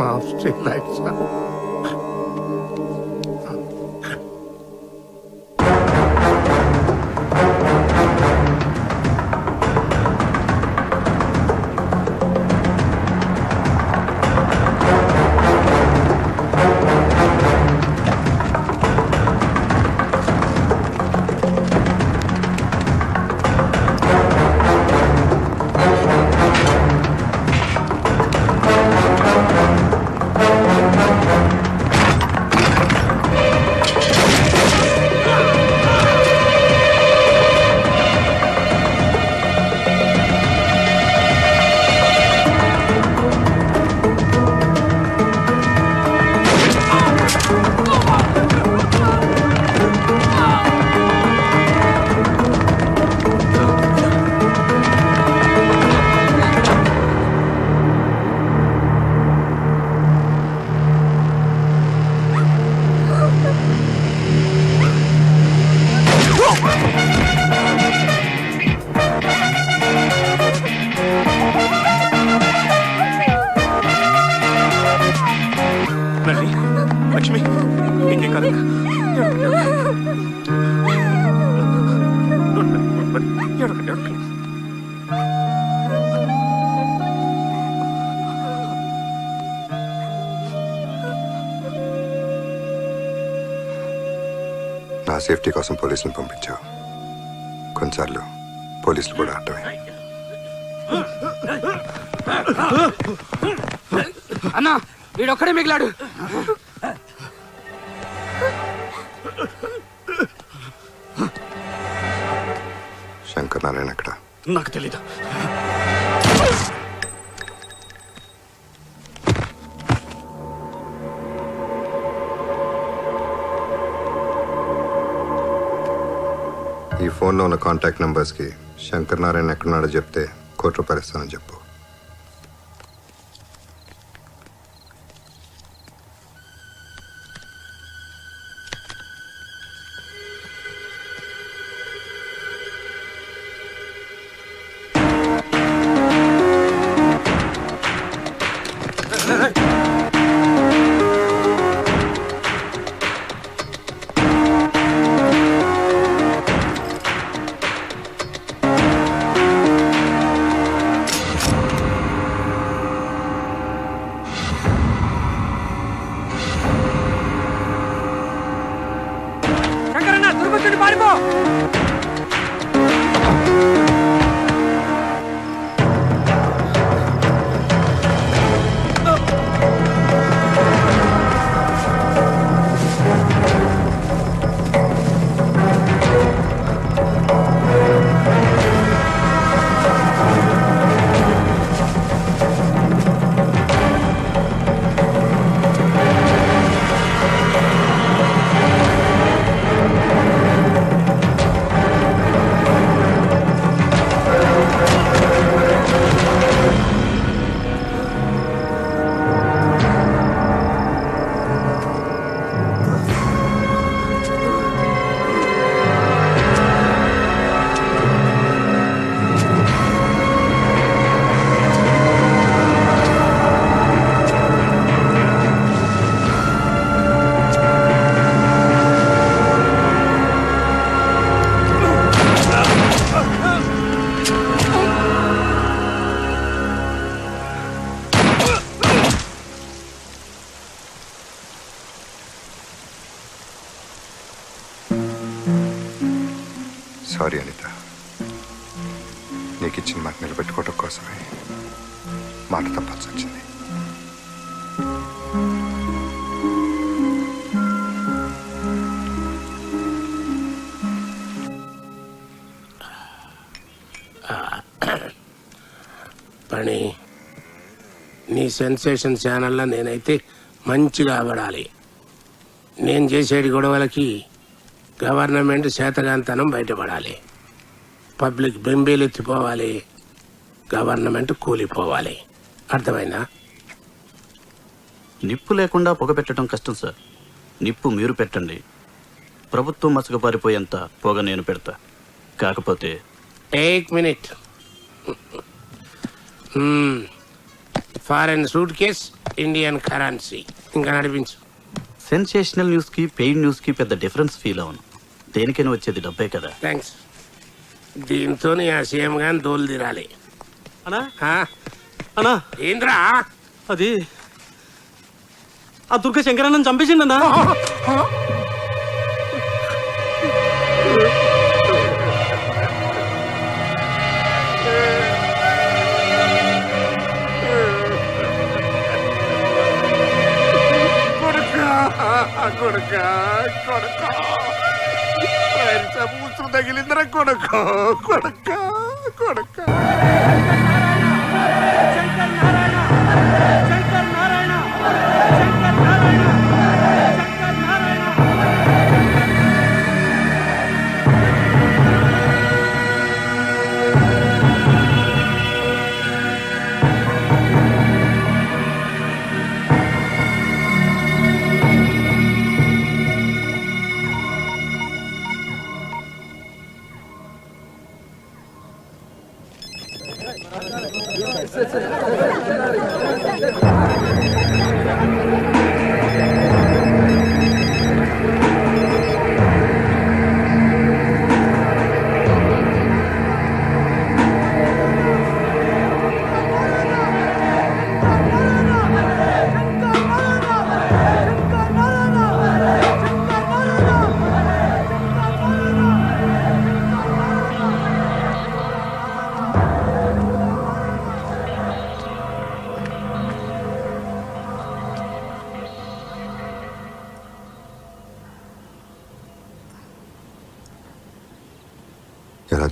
మా స్ట్రీట్ లైట్స్ నా సేఫ్టీ కోసం పోలీసులను పంపించావు. కొన్నిసార్లు పోలీసులు కూడా అడ్డమే. అన్నా వీడొక్కడే మిగిలాడు. శంకర్ నారాయణ ఎక్కడ? నాకు తెలీదు. ఈ ఫోన్లో ఉన్న కాంటాక్ట్ నెంబర్స్కి శంకర్ నారాయణ ఎక్కడున్నాడో చెప్తే ₹1,00,00,000 ఇస్తానని చెప్పు. సారీ అనిత, నీకు ఇచ్చిన మాట నిలబెట్టుకోవడం కోసమే మాట తప్పాల్సి వచ్చింది. పని నీ సెన్సేషన్ ఛానల్లో నేనైతే మంచిగా ఆవడాలి. నేను చేసేటి గొడవలకి గవర్నమెంట్ చేతగాంతనం బయటపడాలి. పబ్లిక్ బెంబేలెత్తిపోవాలి. గవర్నమెంట్ కూలిపోవాలి. అర్థమైందా? నిప్పు లేకుండా పొగ పెట్టడం కష్టం సార్. నిప్పు మీరు పెట్టండి, ప్రభుత్వం మసకపారిపోయేంత పొగ నేను పెడతా. కాకపోతే ఏక్ minute. Foreign suit case, Indian currency. ఇంకా నడిపించు. సెన్సేషనల్ న్యూస్కి పెయిడ్ న్యూస్కి పెద్ద డిఫరెన్స్ ఫీల్ అవును. దేనికైనా వచ్చేది డబ్బే కదా. థ్యాంక్స్. దీంతో ఆ సీఎం గాని దోలు తీరాలి. అన్నా అన్నా ఏంద్రా అది ఆ దుర్గ శంకరన్నని చంపేసిండన్నా. మూసు తగిలిందిరా కొడుకు.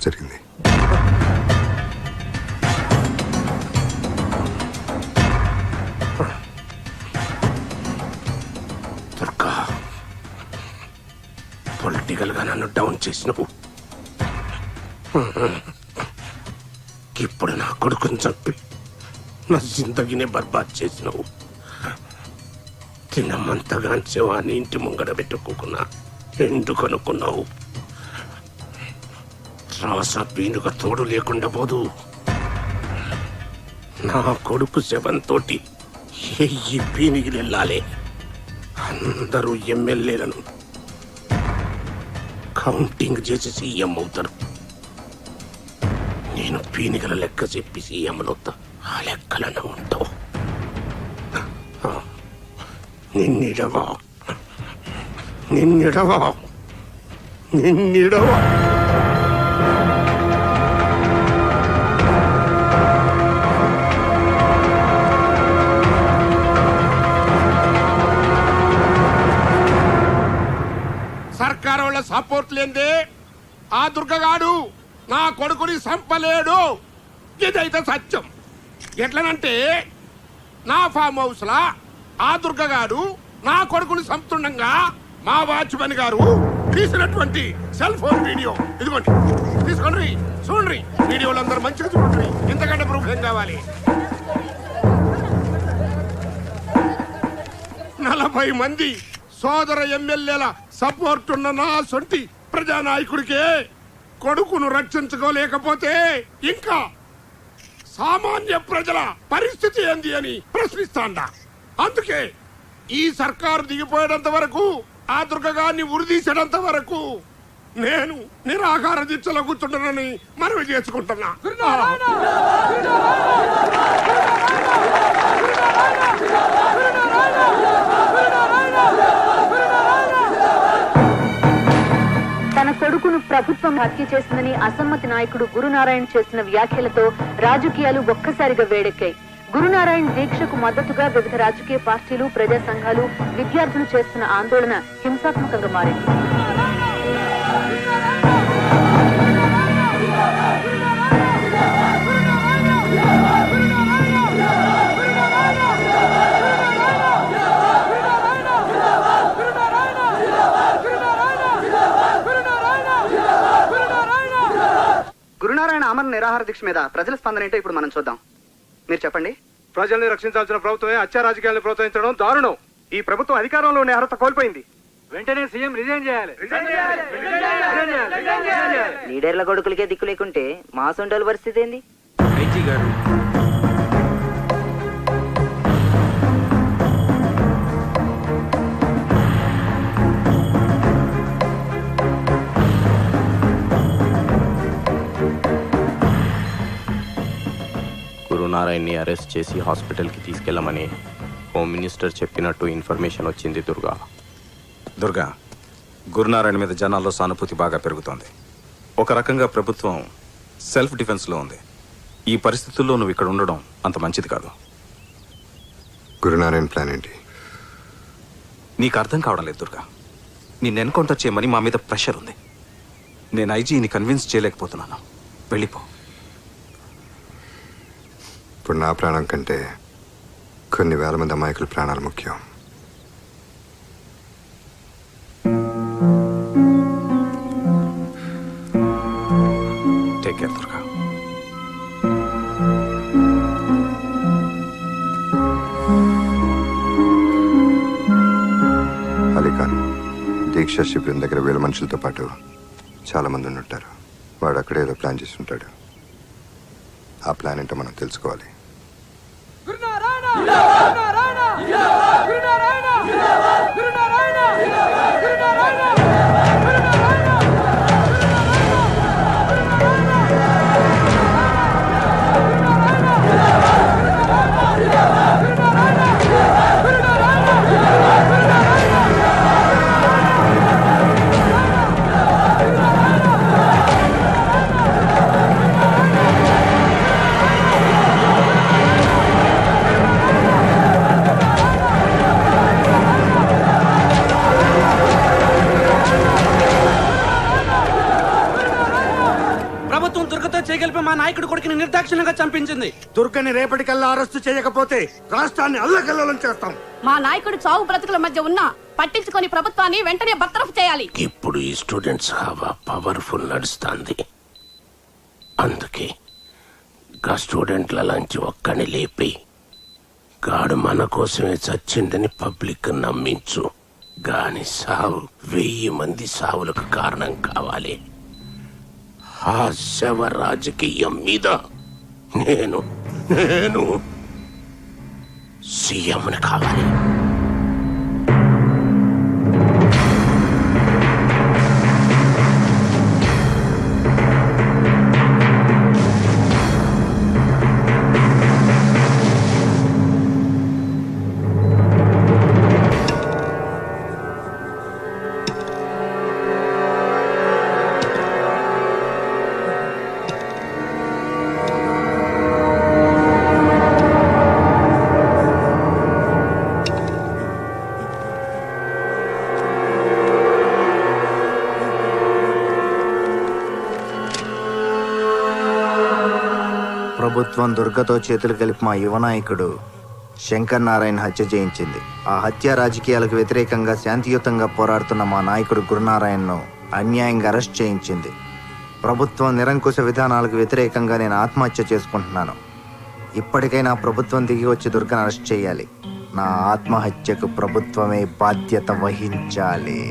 జరిగింది. దుర్గా, పొలిటికల్ గా నన్ను డౌన్ చేసినవు. ఇప్పుడు నా కొడుకుని చంపి నా జిందగీనే బర్బాద్ చేసినవు. తినమంతగా శవాన్ని ఇంటి ముంగడ పెట్టుకోకున్నా ఎందుకనుకున్నావు? రాస పీనుగా తోడు లేకుండా పోదు. నా కొడుకు శవంతోటి ఎయ్యి పీనిగిలు వెళ్ళాలి. అందరూ ఎమ్మెల్యేలను కౌంటింగ్ చేసి సీఎం అవుతారు. నేను పీనిగల లెక్క చెప్పి సీఎంలవుతా. ఆ లెక్కలను ఉంటావు. నిన్నిడవా నిన్నిడవా నిన్నిడవా. సర్కారు వాళ్ళ సపోర్ట్ లేదే ఆ దుర్గగాడు నా కొడుకుని చంపలేడు. ఇదైతే సత్యం. ఎట్లనంటే నా ఫామ్ హౌస్ లా ఆ దుర్గగాడు నా కొడుకుని చంపుతుండగా మా వాచ్మెన్ గారు తీసినటువంటి సెల్ ఫోన్ వీడియో ఇదిగోండి, తీసుకోండి, చూడండి. వీడియోలు అందరూ మంచిగా చూడండి. ఇంతకంటే ప్రూఫ్ ఏం కావాలి? 40 మంది సోదర ఎమ్మెల్యేల సపోర్ట్ ఉన్న నా సొంటి ప్రజానాయకుడికే కొడుకును రక్షించుకోలేకపోతే ఇంకా సామాన్య ప్రజల పరిస్థితి ఏంది అని ప్రశ్నిస్తాండా. అందుకే ఈ సర్కారు దిగిపోయేంత వరకు, ఆ దుర్గగాన్ని ఉరిదీసేంత వరకు నేను నిరాహార దీక్షలో కూర్చుంటానని మనవి చేసుకుంటున్నా. తన కొడుకును ప్రభుత్వం హత్య చేసిందని అసమ్మతి నాయకుడు గురునారాయణ్ చేసిన వ్యాఖ్యలతో రాజకీయాలు ఒక్కసారిగా వేడెక్కాయి. గురునారాయణ్ దీక్షకు మద్దతుగా వివిధ రాజకీయ పార్టీలు, ప్రజా సంఘాలు, విద్యార్థులు చేస్తున్న ఆందోళన హింసాత్మకంగా మారింది. గురునారాయణ అమర్ నిరాహార దీక్ష మీద ప్రజల స్పందన ఏంటో ఇప్పుడు మనం చూద్దాం. మీరు చెప్పండి. ప్రజల్ని రక్షించాల్సిన ప్రభుత్వమే హత్య రాజకీయాలను ప్రోత్సహించడం దారుణం. ఈ ప్రభుత్వం అధికారంలో ఉండే అర్హత కోల్పోయింది. వెంటనే సీఎం రిజైన్ చేయాలి. లీడర్ల కొడుకులకే దిక్కు లేకుంటే మా సొంటల పరిస్థితి ఏంది? ఐజీ గారు, గురునారాయణ్ని అరెస్ట్ చేసి హాస్పిటల్కి తీసుకెళ్లమని హోమ్ మినిస్టర్ చెప్పినట్టు ఇన్ఫర్మేషన్ వచ్చింది. దుర్గా, గురునారాయణ మీద జనాల్లో సానుభూతి బాగా పెరుగుతోంది. ఒక రకంగా ప్రభుత్వం సెల్ఫ్ డిఫెన్స్లో ఉంది. ఈ పరిస్థితుల్లో నువ్వు ఇక్కడ ఉండడం అంత మంచిది కాదు. గురునారాయణ ప్లాన్ ఏంటి? నీకు అర్థం కావడం లేదు దుర్గా. నిన్ను ఎన్కౌంటర్ చేయమని మా మీద ప్రెషర్ ఉంది. నేను ఐజీని కన్విన్స్ చేయలేకపోతున్నాను. వెళ్ళిపో. ఇప్పుడు నా ప్రాణం కంటే కొన్ని వేల మంది అమాయకుల ప్రాణాలు ముఖ్యం. Take care Durga. అలీఖాన్ దీక్షా శిబిరం దగ్గర 1000 మనుషులతో పాటు చాలా మంది ఉంటారు. వాడు అక్కడే ఏదో ప్లాన్ చేసి ఉంటాడు. ఆ ప్లాన్ ఏంటో మనం తెలుసుకోవాలి. ప్రభుత్వం దుర్గతో చేయగలిపి మా నాయకుడి కొడుకుని నిర్దాక్షిణ్యంగా చంపించింది. దుర్గని రేపటికల్లా అరెస్టు చేయకపోతే రాష్ట్రాన్ని అల్లకల్లోలం చేస్తాం. మా నాయకుడు చావు బ్రతుకుల మధ్య ఉన్నా పట్టించుకొని ప్రభుత్వాన్ని వెంటనే బర్తరఫ్ చేయాలి. ఇప్పుడు ఈ స్టూడెంట్స్ హవా పవర్ఫుల్ నడుస్తుంది. అందుకే గా స్టూడెంట్ల లాంటి ఒక్కని లేపి గాడు మన కోసమే చచ్చిందని పబ్లిక్ నమ్మించు. గాని సావు 1000 మంది సావులకు కారణం కావాలి. ఆ శవ రాజకీయం మీద నేను సీఎంని కావాలి. ప్రభుత్వం దుర్గతో చేతులు కలిపి మా యువ నాయకుడు శంకర్ నారాయణ హత్య చేయించింది. ఆ హత్య రాజకీయాలకు వ్యతిరేకంగా శాంతియుతంగా పోరాడుతున్న మా నాయకుడు గురునారాయణను అన్యాయంగా అరెస్ట్ చేయించింది. ప్రభుత్వం నిరంకుశ విధానాలకు వ్యతిరేకంగా నేను ఆత్మహత్య చేసుకుంటున్నాను. ఇప్పటికైనా ప్రభుత్వం దిగి వచ్చి దుర్గను అరెస్ట్ చేయాలి. నా ఆత్మహత్యకు ప్రభుత్వమే బాధ్యత వహించాలి.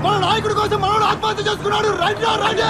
మన నాయకుడి కోసం మనోడు ఆత్మహత్య చేసుకున్నాడు. రండి రండి.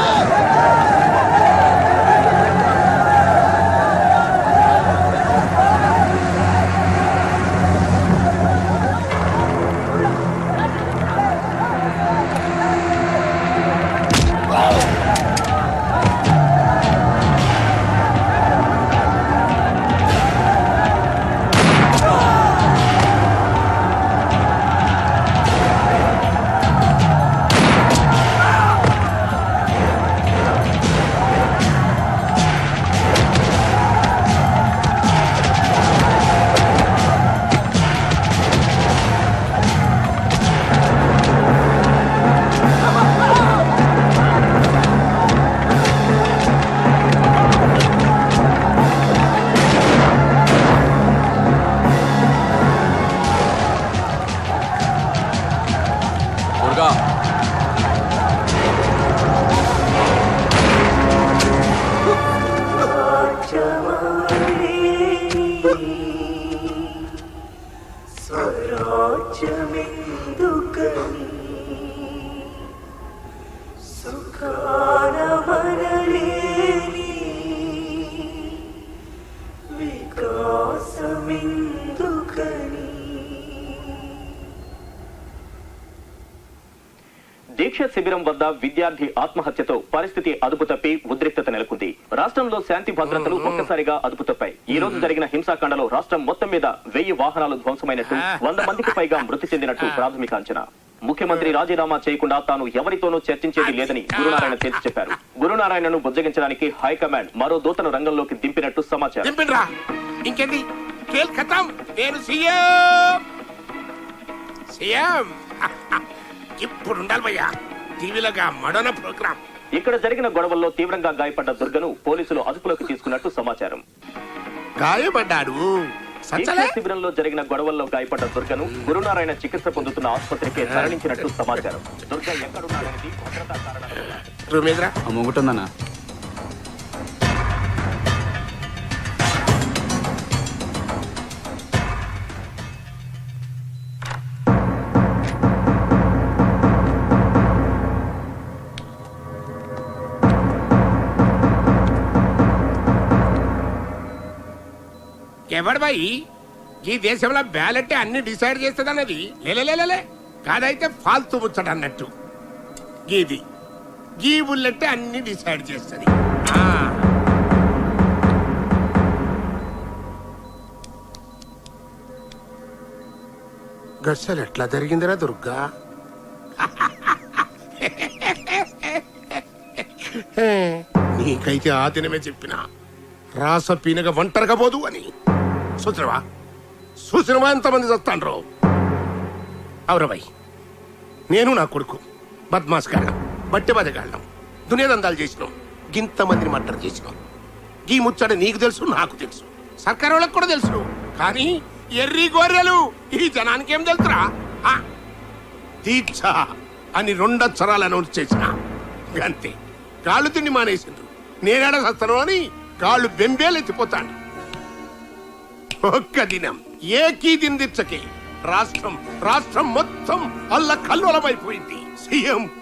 దీక్ష శిబిరం వద్ద విద్యార్థి ఆత్మహత్యతో పరిస్థితి అదుపు తప్పి ఉద్రిక్తత నెలకొంది. రాష్ట్రంలో శాంతి భద్రతలు ఒక్కసారిగా అదుపు తప్పాయి. ఈ రోజు జరిగిన హింసాకాండలో రాష్ట్రం మొత్తం మీద 1000 వాహనాలు ధ్వంసమైనట్టు, 100 మందికి పైగా మృతి చెందినట్టు ప్రాథమిక అంచనా. ముఖ్యమంత్రి రాజీనామా చేయకుండా తాను ఎవరితోనూ చర్చించేది లేదని గురునారాయణ తేల్చి చెప్పారు. గురునారాయణను బుజ్జగించడానికి హైకమాండ్ మరో దూతను రంగంలోకి దింపినట్టు సమాచారం. ఇంకేంది కేల్ ఖతం. నేను సీఎం ఇప్పుడు ఉండాలి భయ్యా టీవీలోగా మడన ప్రోగ్రాం. ఇక్కడ జరిగిన గొడవల్లో తీవ్రంగా గాయపడ్డ దుర్గను పోలీసులు అదుపులోకి తీసుకున్నట్టు సమాచారం. గాయపడ్డాడు. శిబిరంలో జరిగిన గొడవల్లో గాయపడ్డ దుర్గను గురునారాయణ చికిత్స పొందుతున్న ఆసుపత్రికి తరలించినట్టు సమాచారం. దుర్గ ఎక్కడున్నాడనేది భద్రతా కారణాలు. మొగుటుందన్నా ఎవడు బాయి ఈ దేశంలో బ్యాలెట్ అన్ని డిసైడ్ చేస్తుంది అన్నది లేలే కాదైతే ఫాల్తూ ముచ్చట అన్నట్టు గీది గీ బుల్లెట్ అన్ని డిసైడ్ చేస్తుంది. గస్సలు ఎట్లా జరిగిందిరా దుర్గా? నీకైతే ఆ దినమే చెప్పిన రాస పీనగా ఒంటరిగా పోదు అని. చూసినవా ఎంతమంది చస్తాండ్రో? అవురబాయ్, నేను నా కొడుకు బద్మాస్ గాళ్ళం, బట్టె బదగాళ్ళం, దునియాదందాలు చేసినాం, గింతమందిని మర్డర్ చేసినాం. ఈ ముచ్చట నీకు తెలుసు, నాకు తెలుసు, సర్కారు వాళ్ళకి కూడా తెలుసు. కానీ ఎర్రి గొర్రెలు ఈ జనానికి ఏం తెలుసురా? దీక్ష అని 2 అక్షరాలు అనౌన్స్ చేసిన అంతే. కాళ్ళు తిండి మానేసిండ్రు. నేనేడ సస్తాను అని కాళ్ళు బెంబేలెత్తిపోతాను. ఒక్క దినం ఏకీ దిన దీక్షకి రాష్ట్రం మొత్తం అల్ల కల్లోలమైపోయింది.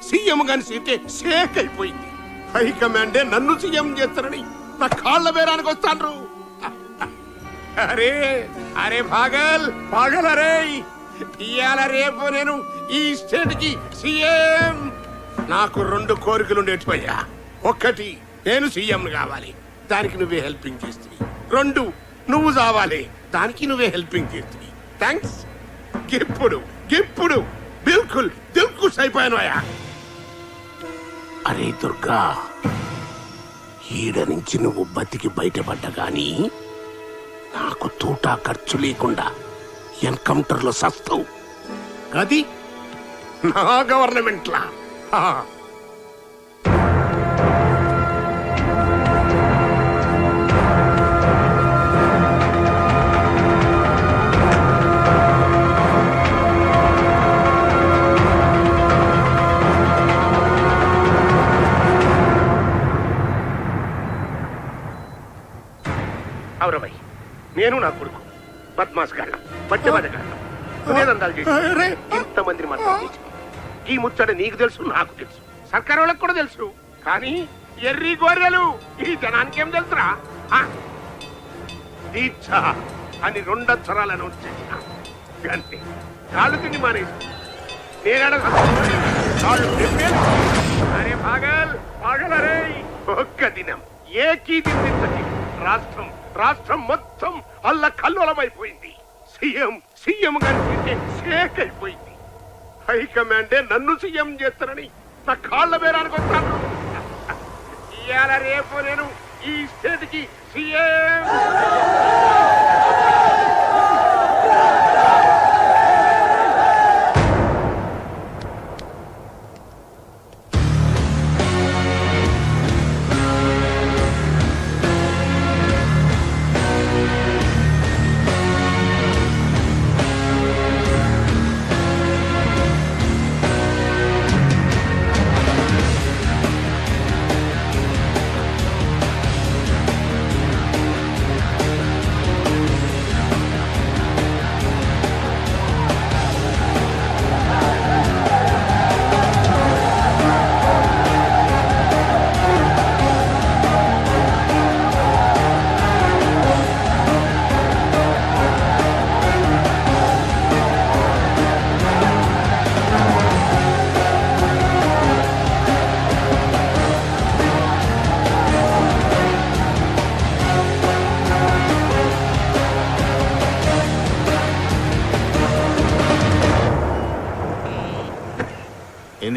సీఎం గాని సీటే షేక్ అయిపోయింది. హైకమాండే నన్ను సీఎం చేస్తారని నా కాళ్ళ బేరానికి వస్తాండ్రు. అరే పాగల్ అరే, ఇవాళ రేపు నేను ఈ స్టేట్ కి సీఎం. నాకు 2 కోరికలు ఉండేటివయ్యా. 1, నేను సీఎం కావాలి, దానికి నువ్వే హెల్పింగ్ చేస్తుంది. 2, నువ్వు చావాలి, దానికి నువ్వే హెల్పింగ్ చేస్తుంది. థ్యాంక్స్. ఇప్పుడు బిల్కుల్ దిల్కుష్ అయిపోయాను అయ్యా. అరే దుర్గా, ఈడ నుంచి నువ్వు బతికి బయటపడ్డా గాని నాకు తూటా ఖర్చు లేకుండా ఎన్కౌంటర్ లో సస్తావు. అది నా గవర్నమెంట్ లా. అవురబాయ్, నేను నా కొడుకు బద్మాస్ గాళ్ళం, బట్టె బదగాళ్ళం, దునియాదందాలు చేసి ఇంతమందిని మర్డర్ చేసి. ఈ ముచ్చట నీకు తెలుసు, నాకు తెలుసు, సర్కారు వాళ్ళకి కూడా తెలుసు. కానీ ఎర్రి గొర్రెలు ఈ జనానికి ఏం తెలుసురా? దీక్ష అని 2 అక్షరాలు అనౌన్స్ చేసిన అంతే. కాళ్ళు తిండి మానేసి నేనేడ కాళ్ళు. అరే పాగల్ అరే, ఒక్క దినం ఏకీ దిన దీక్షకి రాష్ట్రం మొత్తం అల్ల కల్లోలమైపోయింది. సీఎం గాని సీటే షేక్ అయిపోయింది. హైకమాండే నన్ను సీఎం చేస్తారని నా కాళ్ళ బేరానికి వస్తాను. ఇవాళ రేపు నేను ఈ స్టేట్ కి సీఎం.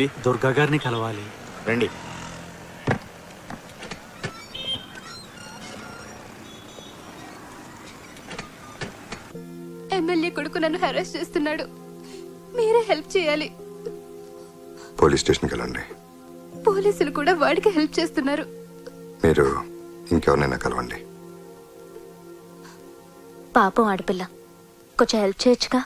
ఏమైంది? దుర్గా గారిని కలవాలి. రండి. ఎమ్మెల్యే కొడుకు నన్ను హెరాస్ చేస్తున్నాడు, మీరే హెల్ప్ చేయాలి. పోలీస్ స్టేషన్కి వెళ్ళండి. పోలీసులు కూడా వాడికి హెల్ప్ చేస్తున్నారు. మీరు ఇంకెవరినైనా కలవండి. పాపం ఆడపిల్ల, కొంచెం హెల్ప్ చేయొచ్చుగా.